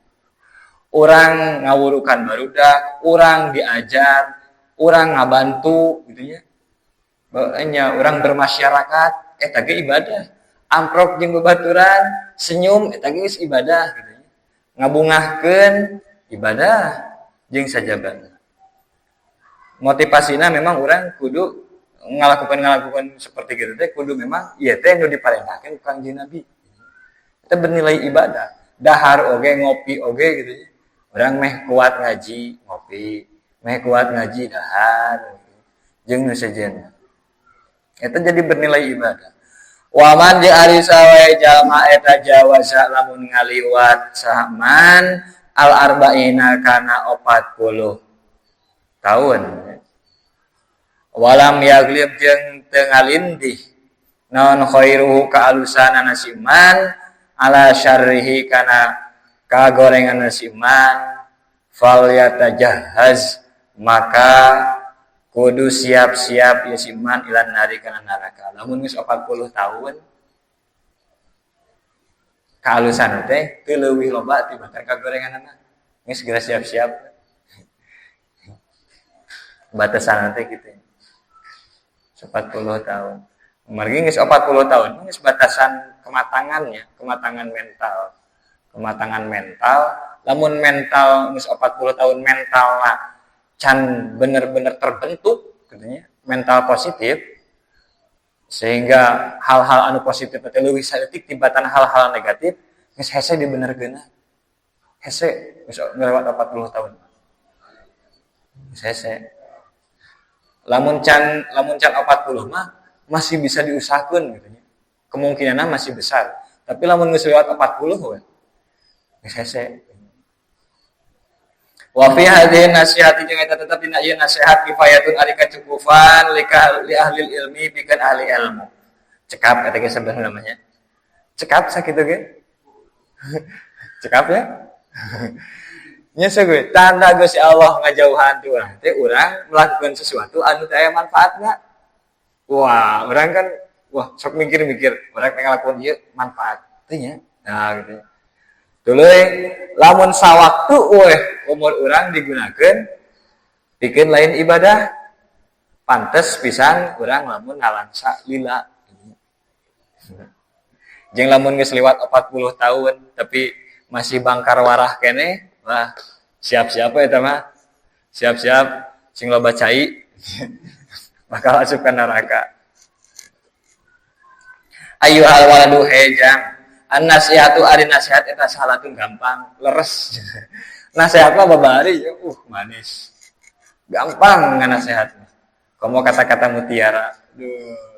Orang ngawurukan barudak, orang diajar, orang ngabantu gitu ya. Bahanya orang bermasyarakat eta ge ibadah. Amprok jeung babaturan, senyum eta ge ibadah gitu ya. Ngabungahkeun ibadah jeung sajabana. Motivasina memang orang kudu ngalakukan seperti gitu teh kudu memang ieu teh nu diparentahkeun ku Kangjeng Nabi. Kita bernilai ibadah. Dahar oge ngopi oge gitu ya. Urang meh kuat ngaji ngopi, meh kuat ngaji dahar jeung nu sejenna. Eta jadi bernilai ibadah. Waman di ari sawe jalma eta jawasa lamun ngaliwat saman al arba'ina kana 40 tahun. Walam yaglib jeung teu ngalindih naon khairuhu kaalusana nasiman ala syarrihi kana kagorengan nasiman fal yatajahhaz maka kudu siap-siap ya siman ilan nari kana neraka lamun geus 40 tahun kaalusan teh teu leuwih loba ti batar kagorenganna geus segera siap-siap batasan teh kitu 40 tahun. Margi geus 40 tahun geus batasan kematangannya, kematangan mental. Lamun mental geus 40 tahun mentalna can bener-bener terbentuk katanya, mental positif sehingga hal-hal anu positif teh leuwih saeutik tibatan hal-hal negatif geus hese dibenerkeunna. Hese geus ngelewat 40 tahun. Geus hese lamun can 40 mah masih bisa diusahakeun gitu nya. Kemungkinanna masih besar. Tapi lamun geus lewat 40 we. Geus hese. Wa fi hadhihi nasihati jeung eta tetep dina ieu nasihat kifayatun ari kacukupan li ahli ilmi pikeun ahli ilmu. Cekap eta ge sebenarnya namanya. Cekap sakitu ge. Cekap ya. Nya sague tanda Gusti Allah ngajauhan ti urang teh urang melakukan sesuatu anu teu aya manfaatna. Wah, urang kan sok mikir-mikir urang pengen ngalakuan ieu manfaat teh nya. Nah gitu. Tuluy lamun sawaktu umur urang digunakeun pikeun lain ibadah pantes pisan urang lamun ngalangsa lila. Jeung lamun geus liwat 40 tahun tapi masih bangkar warah keneh, wah siap-siap eta mah. Siap-siap sing loba cai bakal asup ka neraka. Ayyuhal waladu hejang. An-nasihatu ari nasihat eta salatun gampang, leres. Nasihat mah babari, manis. Gampang nganasehatna. Komo kata-kata mutiara. Duh.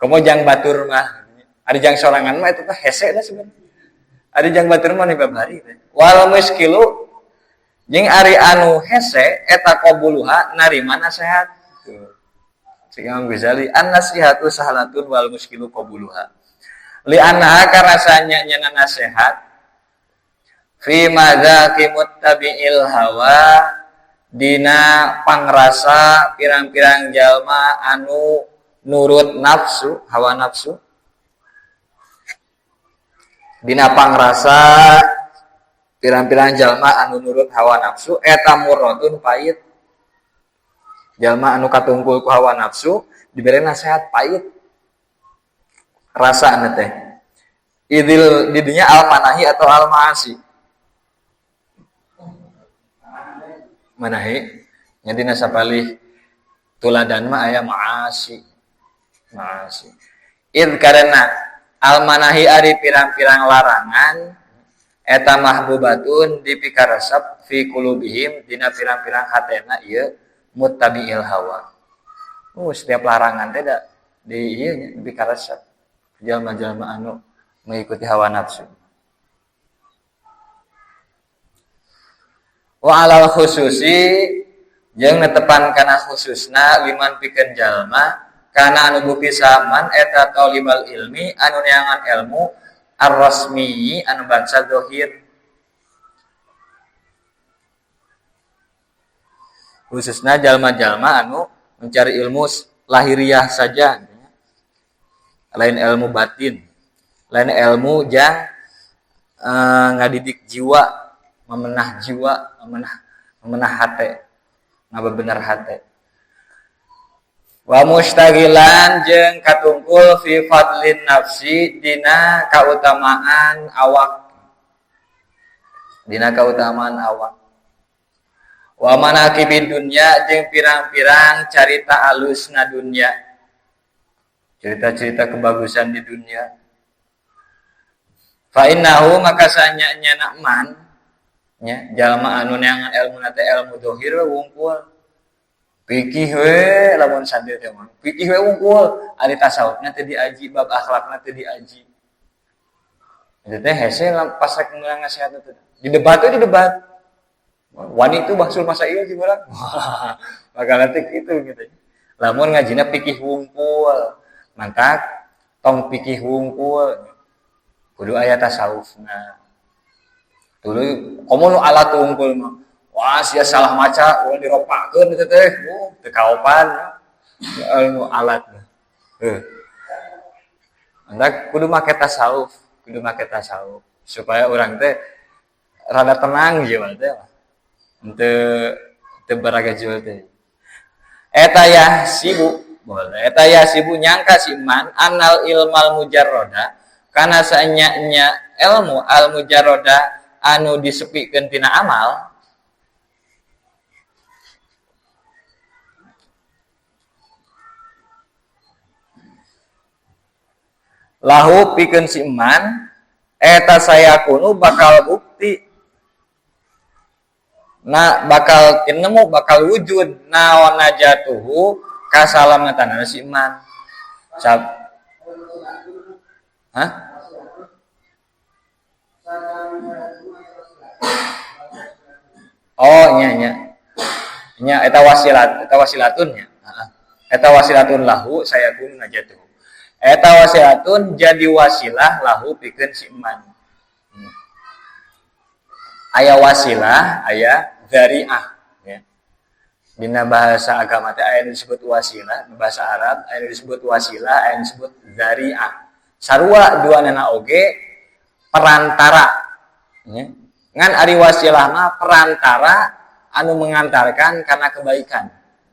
Komo jang batur mah. Ari jang sorangan mah eta teh hese da sebenarnya. Ari jang batur mah ni babari teh. Wal muskilu jeung ari anu hese eta qabuluha narima nasihat. Tuh. Cing Imam Ghazali, an-nasihatu sahalatun wal muskilu qabuluha. Li annaha karasanya nyana nasihat fi madzaqi muttabi'il hawa dina pangrasa pirang-pirang jalma anu nurut nafsu, hawa nafsu. Dina pangrasa pirang-pirang jalma anu nurut hawa nafsu eta murratun pait. Jalma anu katungkul ku hawa nafsu diberi nasihat pait. Rasa teh idil didinya al-manahi atau al-ma'asi. Manahi nya dina sapalih tuladan mah aya ma'asi. Ma'asi. Id karena al-manahi ari pirang-pirang larangan eta mahbubatun dipikaresep fi qulubihim dina pirang-pirang hatena ieu muttabi'il hawa. Setiap larangan teh da di ieu dipikaresep jalma-jalma anu mengikuti hawa nafsu. Wa alal khususi jeung netepan kana khususna liman pikeun jalma kana anu bukti saman eta talibal ilmi anu neangan ilmu ar-rasmi anu bangsa zahir. Khususna jalma-jalma anu mencari ilmu lahiriah saja. Lain ilmu batin, lain ilmu jang ngadidik jiwa, memenah jiwa, memenah hati, ngabebener hati. Wa mustagilan jeung katungkul fi fadlin nafsi dina kautamaan awak. Dina kautamaan awak. Wa manaqibid dunya jeung pirang-pirang carita alusna dunya. Cerita-cerita kebagusan di dunia. Fa innahu maka sanya man nya jalma anu neangan ilmu na teh ilmu zahir wungkul. Fikih we lamun sadir teh mah. Fikih we wungkul, ari tasawufna teh diaji, bab akhlakna teh diaji. Itu teh hese pas rek meunang nasihat teh. Di debat teh di debat. Wani itu bahsul masa ieu sih urang. Bakal nanti gitu. Lamun ngajina fikih wungkul. Mantap, tong pikih wungkul kudu aya tasawufna. Tuluy komo nu alat wungkul mah. Wah, sia salah maca ulah diropakeun teh teh. Teu kaopan. Ilmu alat. Mantap kudu make tasawuf, supaya urang teh rada tenang jiwa teh. Teu baragajul teh. Eta ya sibuk boleh. Eta ya sibu nyangka si man anal ilmal mujarroda kana sanya-nya ilmu al mujarroda anu disepikeun tina amal lahu pikeun si man eta saya kunu bakal bukti bakal nemu bakal wujud naon najatuhu kasalamatan si iman. Hah? Oh nya eta wasilatun nya. Eta wasilatun lahu saya kun najatuh. Eta wasilatun jadi wasilah lahu pikeun si iman. Aya wasilah, aya dzari'ah. Dina bahasa agama teh aya disebut wasilah, bahasa Arab aya disebut wasilah, aya disebut dzari'ah. Sarua duanana oge perantara Ya. Ngan ari wasilah mah perantara anu mengantarkan karena kebaikan.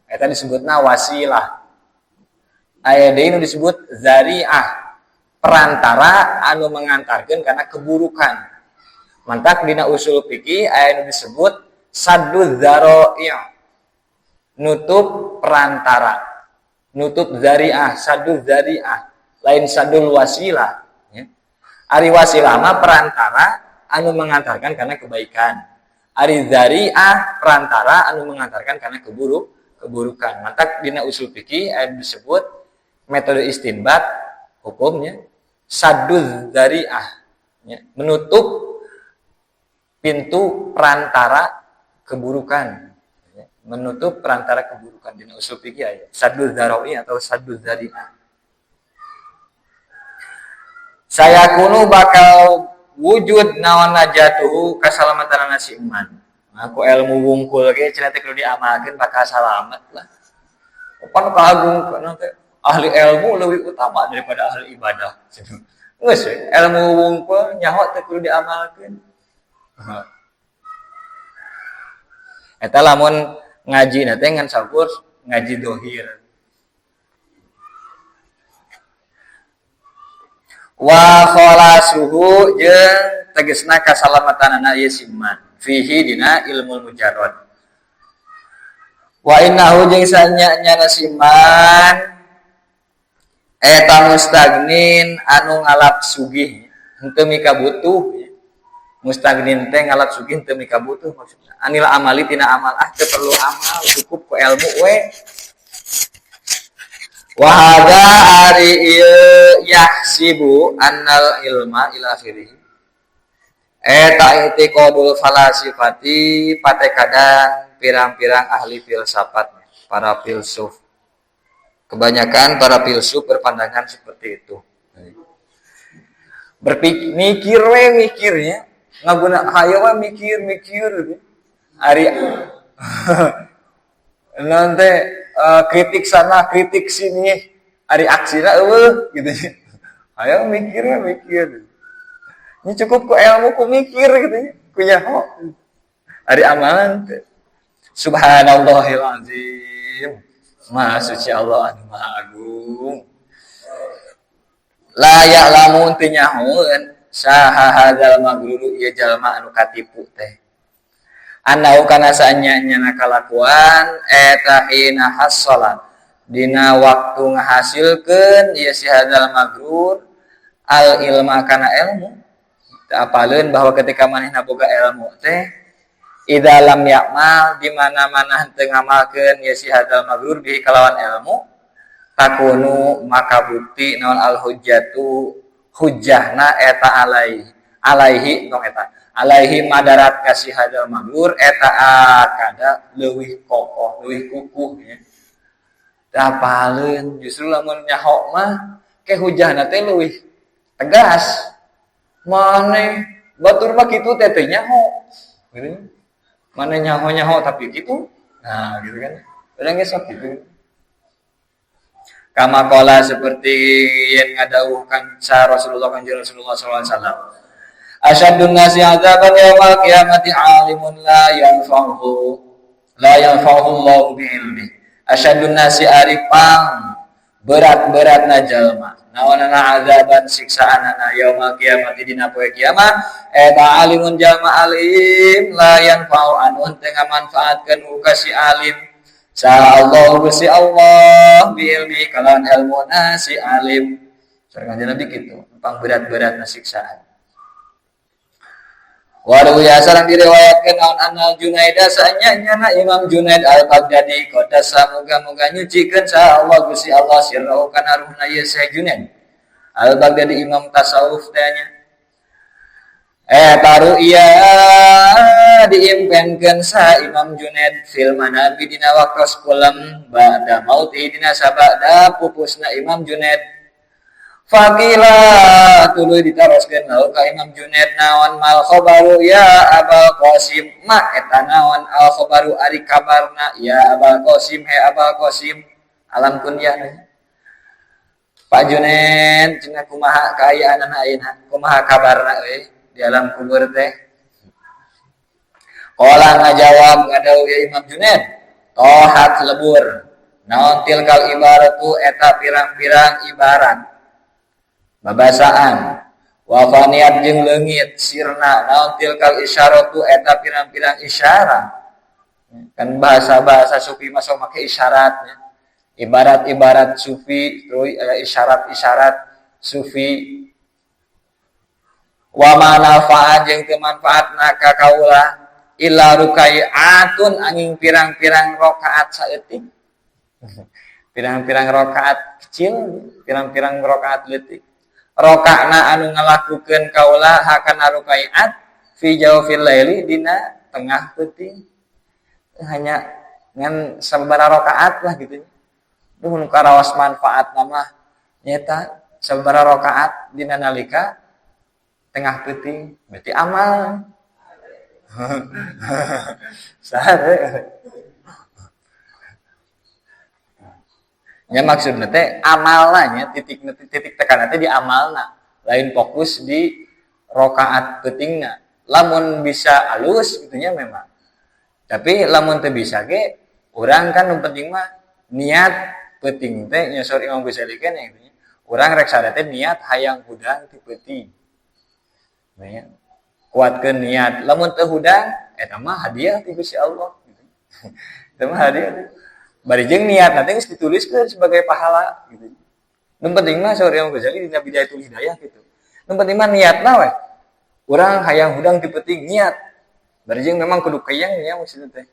Eta disebutna wasilah. Aya deui nu disebut zari'ah. Perantara anu mengantarkan karena keburukan. Mantak dina usul fikih aya nu disebut sadduz dzara'i'. Nutup perantara. Nutup zari'ah, sadduz zari'ah. Lain saddul wasilah. Ya. Ari wasilah mah perantara anu mengantarkan karena kebaikan. Ari zari'ah perantara anu mengantarkan karena keburukan. Mantak dina usul fikih aya disebut metode istinbat hukumnya sadduz zari'ah, ya, menutup pintu perantara keburukan, ya, menutup perantara keburukan dina usul fikih aya sadduz dzara'i atau sadduz zari'ah. Saya kuno bakal wujud naon najatuhu kasalamatan nasi iman. Aku ilmu wungkul ge cenah teh kudu diamalkeun bakal salamet lah. Pan kagung kana teh ahli ilmu lebih utama daripada ahli ibadah. Geus ilmu wungkul nyaho teh kudu diamalkeun. Eta lamun ngaji na teh ngan sakur ngaji dohir. Wa khalasuhu jeung tegesna kasalamatanana ieu siman fihi dina ilmu mujarrad. Wa innahu jeung sanya siman eta mustagnin anu ngalap sugih henteu mika butuh. Mustagnin teh ngalap sugih henteu mika butuh maksudna. Anil amali tina amal teu perlu amal cukup ku ilmu we. Wa hadza ari ieu yahsibu annal ilma ila akhirih. Eta i'tiqadul falasifati patekadan pirang-pirang ahli filsafat, para filsuf. Kebanyakan para filsuf berpandangan seperti itu. Mikir mikirnya, ngaguna hayo mikir gitu. Ari nanti kritik sana, kritik sini, ari aksina gitu. Hayo mikir. Ini cukup ku ilmu ku mikir gitu ya. Punya ari amalan teh. Subhanallahil azim. Maha suci Allah anu maha agung. La ya'lamun teu nyahoeun saha hadzal magruru ieu jalma anu katipu teh. Anau kana saanya kalakuan eta hina hasalat dina waktu ngahasilkeun ieu si hadzal magrur al ilma kana ilmu. Apaleun bahwa ketika manehna boga ilmu teh idza lam ya'mal di mana-mana henteu ngamalkeun ya si hadzal magrur bihi kalawan ilmu takunu maka bukti naon al hujjatu hujjahna eta alaihi tong eta alaihi madarat ka si hadzal magrur eta akada leuwih kokoh leuwih kukuh ya. Apaleun justru lamun nyaho mah ke hujjahna teh leuwih tegas. Mane batur mah kitu teh teh nyaho. Gitu. Mane nyaho tapi gitu. Nah, gitu kan. Padahal geus sok gitu. Kama qala seperti yang ngadawuhkan sa Rasulullah sallallahu alaihi wasallam. Asyadun nasi adzaban yaumil qiyamati alimun la yanfa'uhu Allahu bi ilmi. Asyadun nasi arifang berat-beratna jalma. Nawanana azaban siksaanana yaumil qiyamati dina poe kiamat eta alimun jalma alim la yanfa'u anu teu ngamanfaatkeun ka si alim sa Allah Gusti Allah bi ilmi kalawan ilmuna si alim sareng Nabi kitu pang berat-beratna siksaan. Waru ya sareng diriwayatkeun naon annal Junaida sanyana Imam Junaid al-Baghdadi qadasa muga-muga nyucikeun sa Allah Gusti Allah sirrahu kana ruhna ieu Syekh Junaid al-Baghdadi imam tasawuf teh nya taru iya diimpenkeun sa Imam Junaid fil manabi dina waqtos kulam ba'da mauti dina sabada pupusna Imam Junaid. Faqila tuluy ditaroskeun ka Imam Junaid naon mal khabaru ya Abul Qasim ma eta naon al khabaru ari kabarna ya Abul Qasim he Abul Qasim alam kunyah Pak Junaid cenah kumaha kaayaan ayeuna kumaha kabarna we di alam kubur teh Qala ngajawab adaw ya Imam Junaid, tohat lebur. Naon tilkal ibaratu eta pirang-pirang ibarat. Babasaan. Wa faniyat jeung leungit sirna naon tilkal isyaratu eta pirang-pirang isyarat. Kan bahasa-bahasa sufi masuk make isyaratnya. Ibarat-ibarat sufi, isyarat-isyarat sufi. Wa manafa'an jeung teu manfaatna ka kaula illa rukai'atun angin pirang-pirang rakaat saeutik. Pirang-pirang rakaat kecil, pirang-pirang rakaat leutik. Rakaatna anu ngalakukeun kaula hakana rukai'at fi jawfil laili dina tengah peuting. Hanya ngan sabaraha rakaat lah gitu. Duh nu karaos manfaat mah nyata sabaraha rakaat dina nalika tengah peuting berarti amal. Sare. Ya maksudna teh amalna titik tekanna teh di amalna, lain fokus di rakaat peutingna. Lamun bisa alus gitunya memang. Tapi lamun teu bisa ge urang kan nu penting mah niat peuting teh nya sori Imam Ghazali kan gitu. Urang rek sada teh niat hayang hudang ti peuting. Ya. Kuatkeun niat. Lamun teu hudang eta mah hadiah ti Gusti Allah gitu. Eta mah hadiah. Bari jeung niat nanti geus dituliskeun sebagai pahala gitu. Nu penting mah saur Imam Ghazali dina Bidayatul Hidayah gitu. Nu penting mah niatna we. Urang hayang hudang ti peuting niat. Bari jeung memang kudu kayang nya maksudna teh.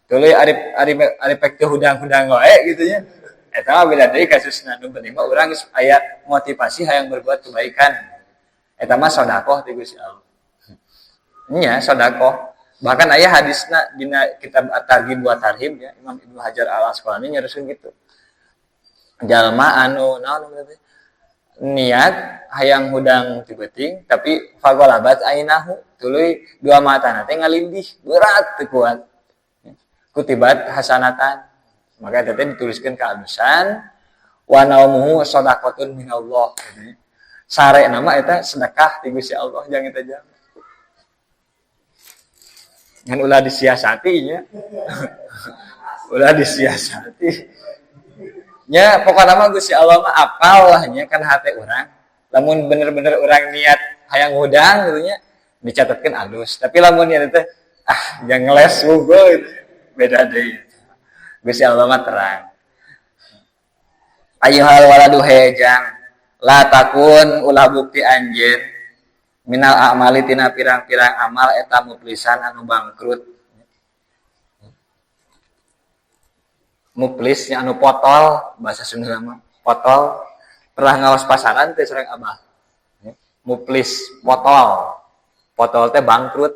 Tuluy ari pek teu hudang-hudang wae gitu nya. Eta mah beda deui kasusna. Nu penting mah urang geus aya motivasi hayang berbuat kebaikan. Eta mah sedekah ti Gusti Allah. Nya sedekah. Bahkan aya hadisna dina kitab At-Targhib wa Tarhib ya Imam Ibnu Hajar Al-Asqalani nyareuskeun kitu. Jalma anu naon niat hayang hudang ti beuting tapi fagolabat ainahu tuluy dua matana teh ngalindih berat teu kuat. Kutibat hasanatan. Maka teh dituliskeun ka alusan wa naumuhu shadaqatun minallah. Sare nama eta sedekah ti Gusti Allah jangan eta jam. Ngan ulah disiasati nya. Ulah disiasati. Nya pokona mah Gusti Allah mah apal lah nya kan hate urang. Lamun bener-bener urang niat hayang hudang gitu nya dicatatkeun alus. Tapi lamun niat teh jangan ngeles unggul beda deui. Gusti Allah mah terang. Ayyuhal waladu hejang la takun ulah bukti anjeun minal a'mali tina pirang-pirang amal eta muplisan anu bangkrut. Muplis nya anu potol bahasa Sunda mah potol. Pernah ngaos pasaran teh sareng Abah. Muplis potol. Potol teh bangkrut.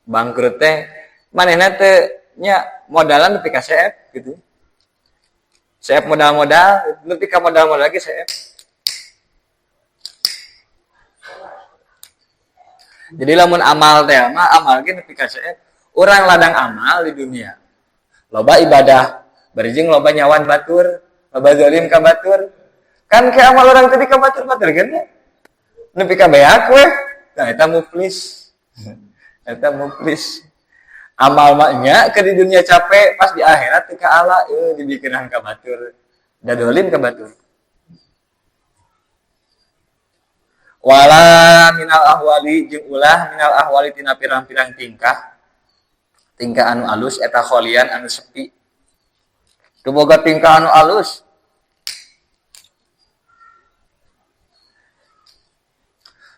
Bangkrut teh manehna teh nya modalan nepi ka CF gitu. CF modal-modal nepi ka modal-modal lagi CF. Jadi lamun amal teh mah amal ge nepi ka CF. Urang ladang amal di dunia. Loba ibadah, bari jeung loba nyawan batur, loba zalim ka batur. Kan ke amal urang tadi ka batur-batur kan ya. Nepi ka beak we. Nah eta muflis. Eta muflis. Amal mah nya ke di dunia capek, pas di akhirat teh ka Allah dibikeun ka batur. Da zalim ka batur. Wala minal ahwali jeung ulah minal ahwali tina pirang-pirang tingkah anu alus eta kholian anu sepi. Teu boga tingkah anu alus.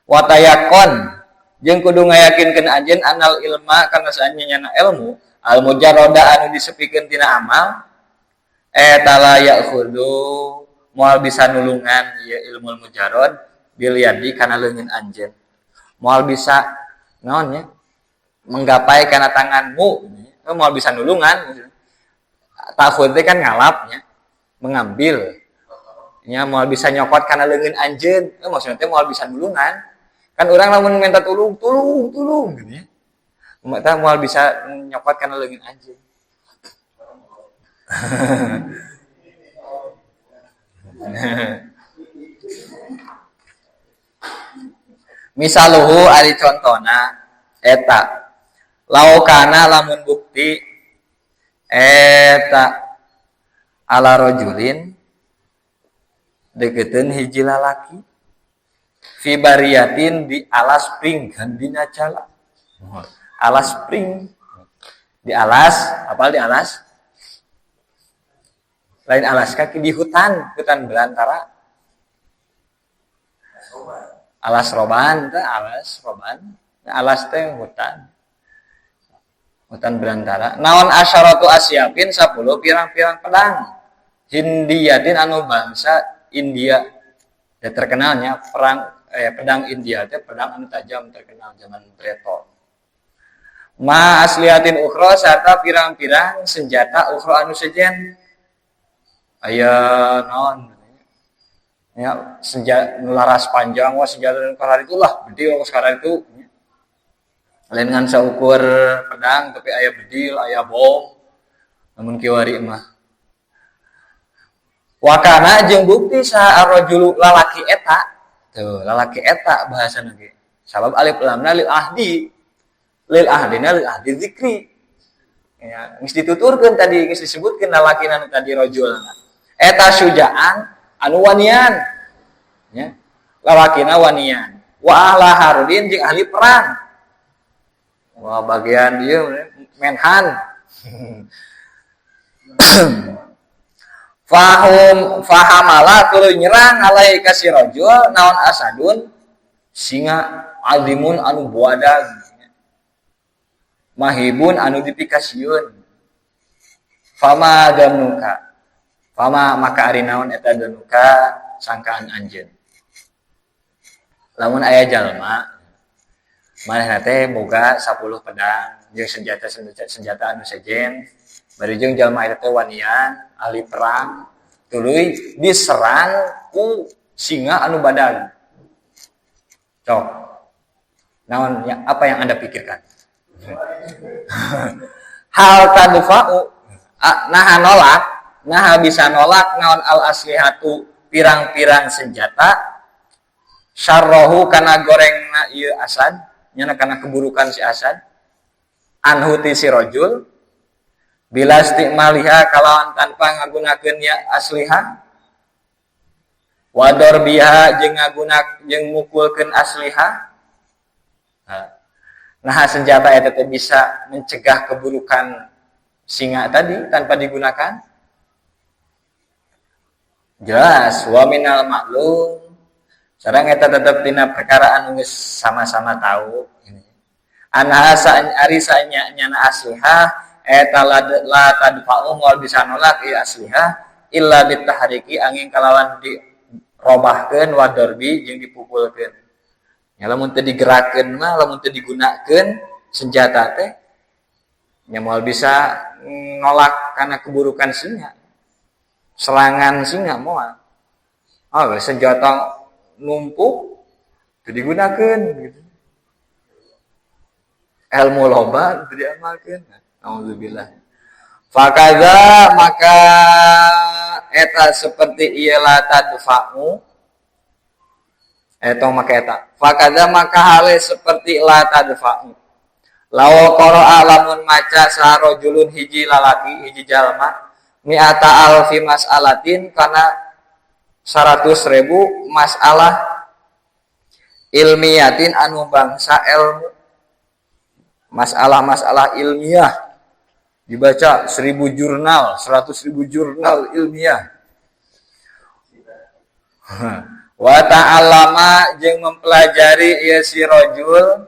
Wa tayakon jeung kudu ngayakinkeun anjeun anal ilma kana saanyana ilmu al mujarrada anu disepikeun tina amal eta la ya'khudhu moal bisa nulungan ieu ilmu mujarrad bil yadi kana leungeun anjeun. Moal bisa naon nya? Menggapai kana tanganmu. Moal bisa nulungan. Takhud teh kan ngalap nya, mengambil. Nya moal bisa nyokot kana leungeun anjeun. Maksudna teh moal bisa nulungan. Kan urang lamun minta tulung gitu ya. Tah moal bisa nyokot kana leungeun anjeun. Misaluhu ari contona eta Laukana lamun bukti eta ala rajulin dekeun hiji lalaki fi bariyatin di alas pring dina cala. Alas pring di alas, apal di alas? Lain alas kaki di hutan belantara. Alas roban teh alas roban. Alas teh hutan. Hutan belantara. Naon asyaratu asyafin 10 pirang-pirang pedang. Hindiyatin anu bangsa India. Ya terkenalnya pedang India teh pedang anu tajam terkenal zaman Treto. Ma aslihatin ukhra sarta pirang-pirang senjata ukhra anu sejen. Aya naon ya senjata laras panjang wah senjata kalar itulah bedil sekarang itu lain dengan saukur pedang tapi aya bedil aya bom namun kiwari mah wakana jeung bukti sa arrajulu lalaki eta tuh lalaki eta bahasana ge sabab alif lamna lil ahdi zikri ya geus dituturkeun tadi geus disebutkeun lalakina tadi rajulna eta syujaan anu wanian ya lalakina wanian wa ahla harbin jeung ahli perang wah bagian ieu menhan fahamala tuluy nyerang alai ka si rajul naon asadun singa azimun anu buadag mahibun anu dipikasieun fama damnuka fama maka ari naon eta danuka sangkaan anjeun lamun aya jalma manehna teh boga 10 pedang jeung senjata anu sejen bari jeung jalma eta teh wanian ahli perang tuluy diserang ku singa anu badag cok naon apa yang Anda pikirkan hal tadfa'u nah bisa nolak naon al aslihatu pirang-pirang senjata syarrohu kana gorengna ieu asad nyana kana keburukan si asad anhu ti si rajul bila istimaliha kalawan tanpa ngagunakeun ya asliha wador biha jeung mukulkeun asliha nah senjata eta teh bisa mencegah keburukan singa tadi tanpa digunakan jelas wa minal maklum sareng eta tetep dina perkara anu geus sama-sama tahu anasa arisanya nyana asliha eta la tadfa'u moal bisa nolak ieu asliha illa bitahriki angin kalawan dirobahkeun wa darbi jeung dipupulkeun nya lamun teu digerakkeun mah lamun teu digunakeun senjata teh nya moal bisa nolak kana keburukan singa serangan singa moal senjata numpuk teu digunakeun gitu ilmu loba teu diamalkeun auzubillah fakaza maka eta seperti ieu la tadfa'u eta maka eta fakaza maka hale seperti la tadfa'u law qara'a lamun maca sarojulun hiji lalaki hiji jalma mi'ata alfi mas'alatin kana 100.000 masalah ilmiyatin anu bangsa ilmu masalah-masalah ilmiah dibaca 100.000 jurnal 100.000 jurnal ilmiah wa ta'allama jeung mempelajari ieu si rajul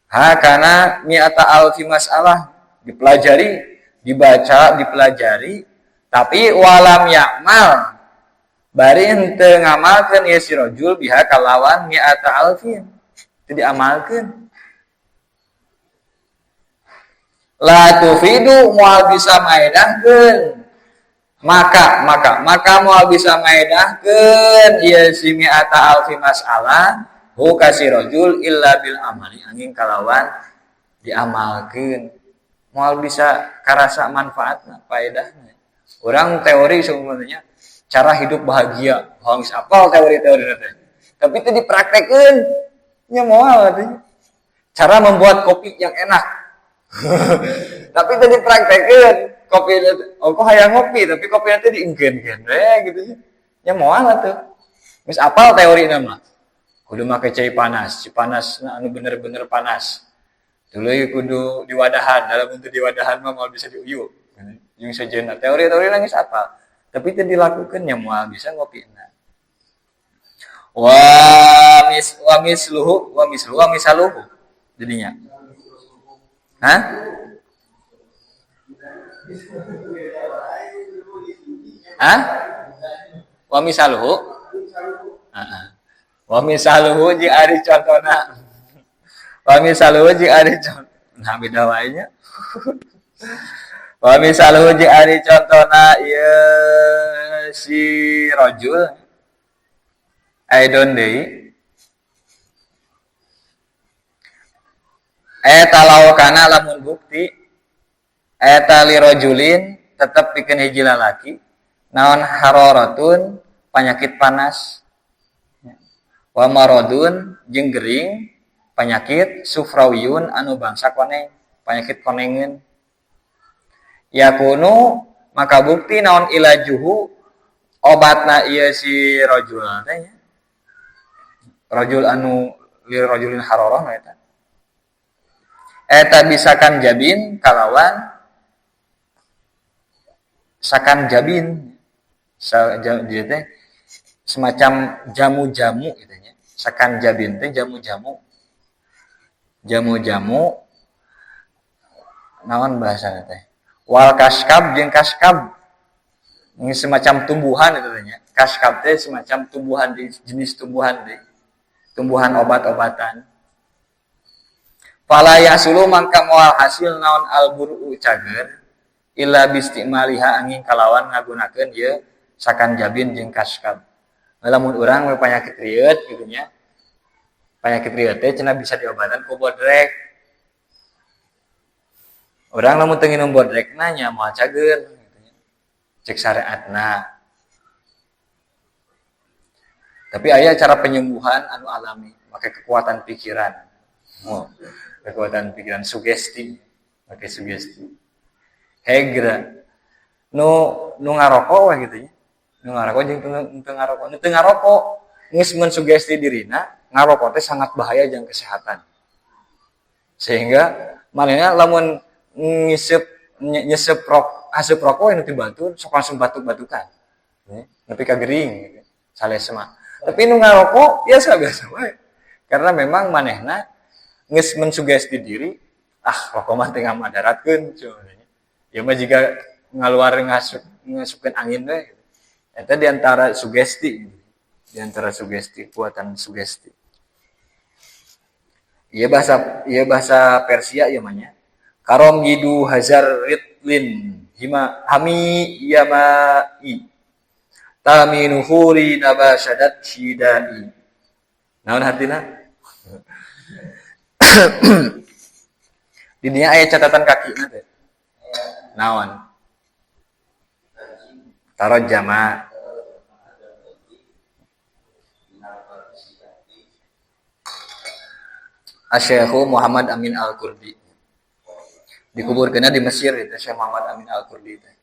kana mi'ata alfi masalah dipelajari dibaca dipelajari tapi walam ya'mal bari henteu ngamalkeun ieu si rajul biha kalawan mi'ata alfin teu diamalkeun la tufidu moal bisa maedahkeun maka moal bisa maedahkeun ieu si mi'ata alfi masalah hu kasih rajul illa bil amali angin kalawan diamalkeun moal bisa karasa manfaatna faedahna urang teori sebenarnya cara hidup bahagia geus apal teori-teori teh tapi teu dipraktekeun nya moal katanya cara membuat kopi yang enak Tapi tadi praktekeun kopi oh kok hayang ngopi tapi kopi teh diengkeun-keun gitu nya. Nya moal atuh. Geus apal teori nama. Kudu make cai panas, anu bener-bener panas. Tuluy kudu diwadahan, dalam bentuk diwadahan mah moal bisa diuyuh. Jeung sejeuna teori-teori nangis apa? Tapi teu dilakukeun nya moal bisa ngopina. Wa misaluhu jadinya. Hah? Hah? Wa misaluhu? Heeh. Wa misaluhu jeung ari contona. Wa misaluhu jeung ari contoh. Nah beda wae nya. Wa misaluhu jeung ari contona ieu si rajul aidon deui eta laukana lamun bukti eta li rajulin tetep pikeun hiji lalaki naon hararatun penyakit panas wa maradun jeung gering penyakit sufrawiyun anu bangsa koneng penyakit konengeun yakunu maka bukti naon ilajuhu obatna ieu si rajul teh rajul anu li rajulin hararah eta bisakan jabin kalawan sakan jabin dia teh semacam jamu-jamu gitu nya sakan jabin teh jamu-jamu naon bahasana teh wal kaskab jeung kaskab ini semacam tumbuhan itu nya kaskab teh semacam tumbuhan jenis tumbuhan teh tumbuhan obat-obatan. Fala yasulu mangka moal hasil naon alburu cager illa bistimaliha angin kalawan ngagunakeun ieu sakan jabin jeung kaskab. Lamun urang we panyakit rieut kitu nya. Panyakit rieut teh cenah bisa diobatan ku bodrek. Urang lamun teu nginum bodrekna nya moal cager kitu nya. Cek syariatna. Tapi aya cara penyembuhan anu alami, pakai kekuatan pikiran. Kekuatan pikiran sugesti, pakai sugesti. Hegra. Nu ngarokok we gitu nya. Nu ngarokok jeung teu ngarokok. Nu teu ngarokok geus mun sugesti dirina, ngarokok teh sangat bahaya jeung kesehatan. Sehingga manehna lamun nyesep asup rokok anu teu batur sok langsung batuk-batukan. Nepi ka gering gitu. Salesa mah. Tapi nu ngarokok biasa-biasa wae. Karena memang manehna geus mensugesti diri, rokok mah teh ngamadaratkeun cenah. Ya mah jika ngaluar ngasupkeun angin we. Eta diantara sugesti. Diantara sugesti, kuatan sugesti. Ieu bahasa Persia ieu mah nya. Karom yidu hazar ritlin hami yamai. Taminuhuri nabasyadat syidai. Naon hartina? Di dinya aya catatan kakina teh. Naon? Tarajama. Asy-Syaikh Muhammad Amin Al-Qurdi. Dikuburkeunna di Mesir itu Syekh Muhammad Amin Al-Qurdi teh.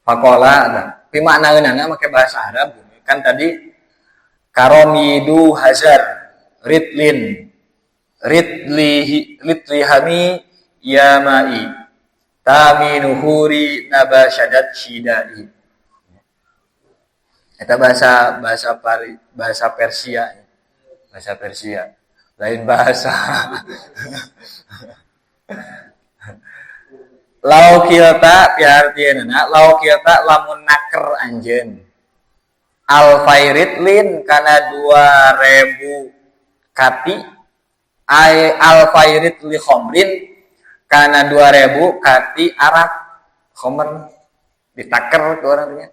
Faqala pimaknaeunana make bahasa Arab kan tadi karomidu hazar ridlihami yamai taminuhuri nabasyadat syidai. Eta bahasa Persia. Bahasa Persia. Lain bahasa. Lau kilta piartieunana lau kilta lamun naker anjeun alfairidlin kana 2000 kati alfairid li khamrin kana 2000 kati arak khamr ditaker ke orang nya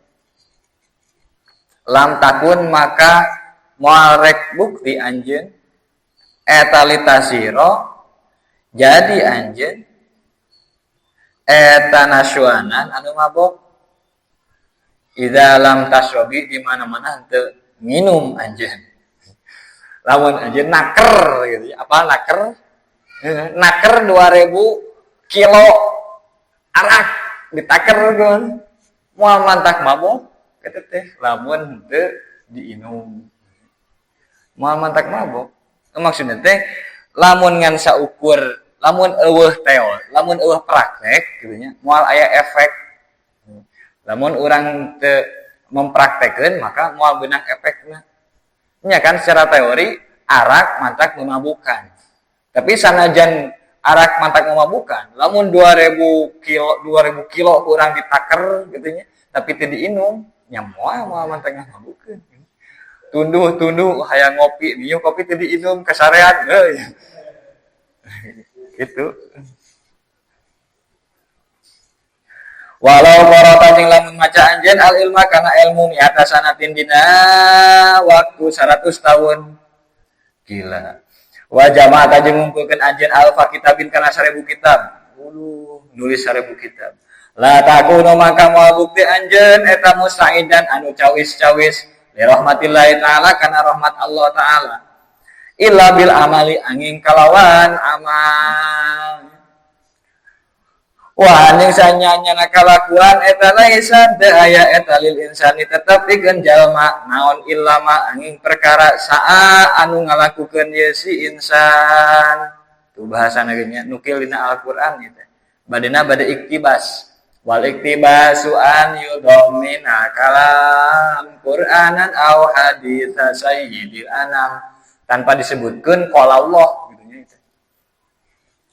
lam takun maka moal rek bukti anjeun eta litasiro jadi anjeun eta nasyuanan anu mabok idza lam tasrobi di mana-mana henteu minum anjeun lamun anjeun naker gitu apa naker Naker 2000 kilo arak ditaker kan. Moal mantak mabok eta teh lamun teu diinum. Moal mantak mabok. Maksudna teh lamun ngan saukur, lamun eueuh teori, lamun eueuh praktek kitu nya, moal aya efek. Lamun urang teu mempraktekkeun maka moal beunang efekna. Nya kan secara teori arak mantak memabukkan. Tapi sanajan arak mantak memabukkan, lamun 2000 kilo urang ditaker gitu nya, tapi teu diinum, nya moal mantak memabukkeun. Tunduh hayang ngopi, ieu kopi teu diinum kasarean euy. Gitu. Walau qarata jeung lamun maca anjeun al ilma kana ilmu mi atasanatin dina waktu 100 tahun. Gila. Wa jama'ata jeung ngumpulkeun anjeun alfa kitabin kana 1000 kitab. Nulis 1000 kitab. La takunu maka moal bukti anjeun eta musta'idan anu cawis-cawis li rahmatillahi taala kana rahmat Allah taala. Illa bil amali angin kalawan amal. Wah ning sanyanya kalakuan eta laisa teu aya eta lil insani tetep pikeun jalma naon illa ma angin perkara saa anu ngalakukeun ye si insan. Tu bahasana ge nya nukil dina Al-Qur'an ieu teh. Badena bade iktibas. Wal iktibasu an yudomina kalam Qur'anan aw haditsa sayyidil anam tanpa disebutkeun qala Allah gitu nya itu.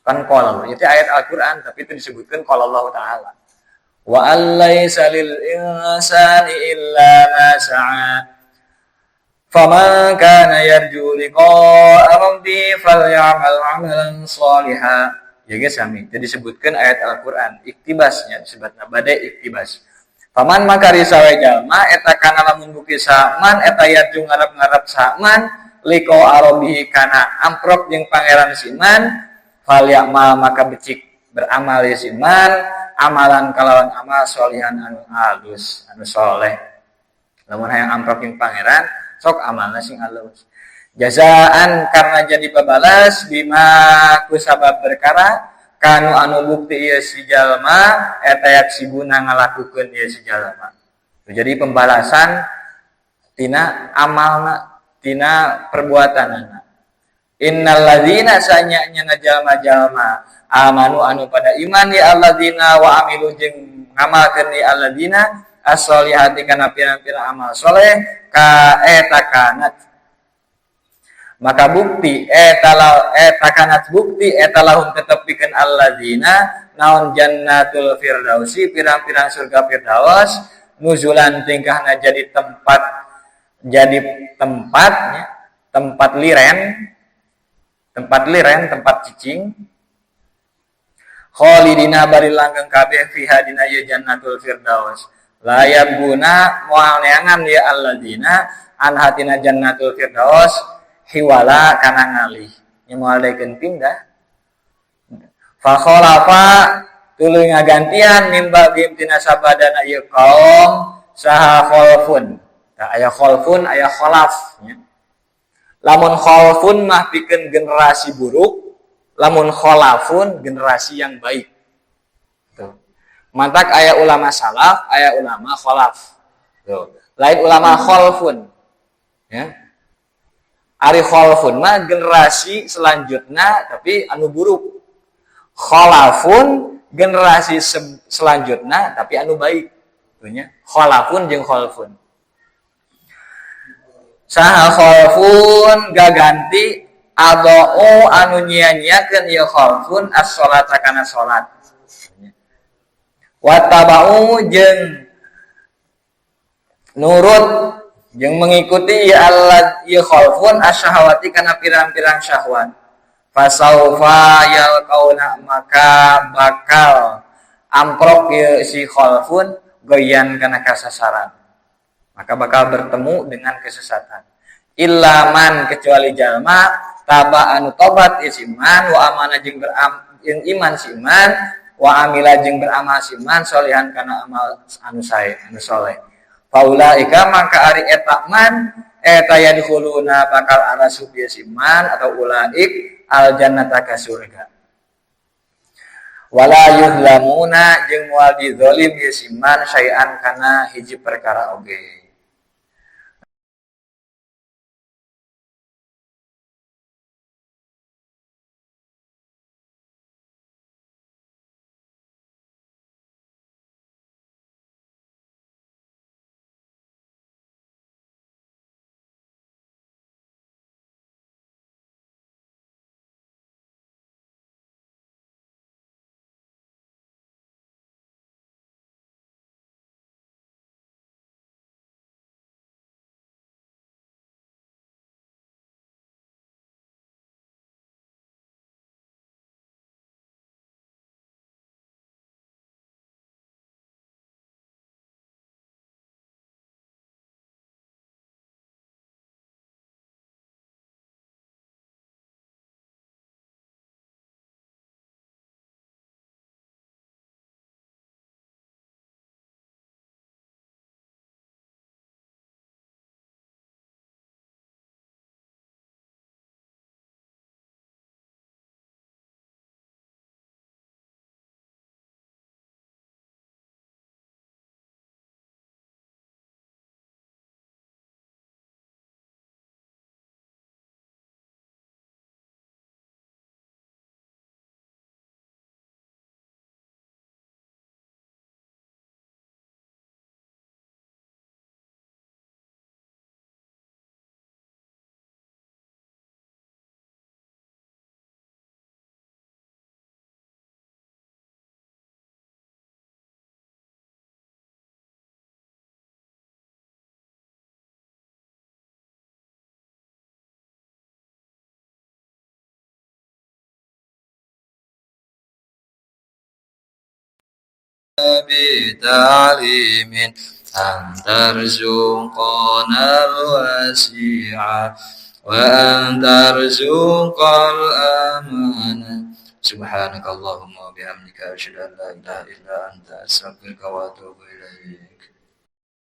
Kan qala Allah itu ayat Al-Qur'an tapi itu disebutkeun qala Allah taala. Wa allaysa lil insani illa ma sa'a. Faman kana yarju liqa'a rabbih falyamal 'amalan shalihan. Ya guys sami tadi disebutkan ayat Al-Qur'an iktibasnya disebutna bade iktibas. Paman maka risawe jalma eta kana lamun bukti saman eta yarju ngarep-ngarep saman liqo arabihi kana amprok jeung pangeran siman fal ya'mal maka becik beramal siman amalan kalawan amal sholihan anu alus anu soleh. Lamun hayang amprok jeung pangeran sok amalna sing alus. Jazaan karena jadi babalas bima kusabab perkara kanu anu bukti ieu si jalma eta yak siguna ngalakukeun ieu si jalma. Jadi pembalasan tina amalna tina perbuatanana. Innal ladzina sanyanya jalma-jalma amanu anu pada iman ya alladzina wa amilu jeung ngamalkeun ya alladzina as-solihati kana pirang-pirang amal soleh ka eta kanat maka bukti eta kanat bukti eta lahum tetep pikeun alladzina naon jannatul firdausi pirang-pirang surga firdaus nuzulan tingkahna jadi tempatnya tempat liren tempat cicing khalidina bari langgeng kabeh fiha dina ieu jannatul firdaus la yabuna moal neangan ya alladzina an hatina jannatul firdaus hiwala kana ngalih nya moal daekeun pindah fa khalafa tuluy ngagantian mimba bim tina sabadana ieu kaum saha khalfun tah aya khalfun aya khalaf nya lamun khalfun mah pikeun generasi buruk lamun khalafun generasi yang baik tuh mantak aya ulama salaf aya ulama khalaf tuh lain ulama khalfun ya. Ari khalafun mah generasi selanjutnya tapi anu buruk. Khalafun generasi selanjutnya tapi anu baik. Tuhnya khalafun jeung khalafun. Saha khalafun gaganti adau anu nyia-nyiakeun ieu khalafun as-sholata kana salat. Wa tabau jeung nurut yang mengikuti ya Allah ya khalfun asyahawati kana pirang-pirang syahwat fasaufa yalqauna maka bakal amprok ya si khalfun goyan kana kasasaran maka bakal bertemu dengan kesesatan illa man kecuali jalma taba anu tobat isiman wa amana jeung iman si iman wa amila jeung beramal si iman sholihan kana amal anu sae anu saleh faulaika maka ari eta man eta yadkhuluna bakal arasup iman atau ulaik al jannata ka surga. Wala yuzlamuna jeung moal dizolim yasiman syai'an kana hiji perkara oge. بتعليم أن ترزقنا الوسيعة وأن ترزق الأمانة سبحانك اللهم وبحمدك أشهد أن لا إله إلا أنت أستغفرك وأتوب إليك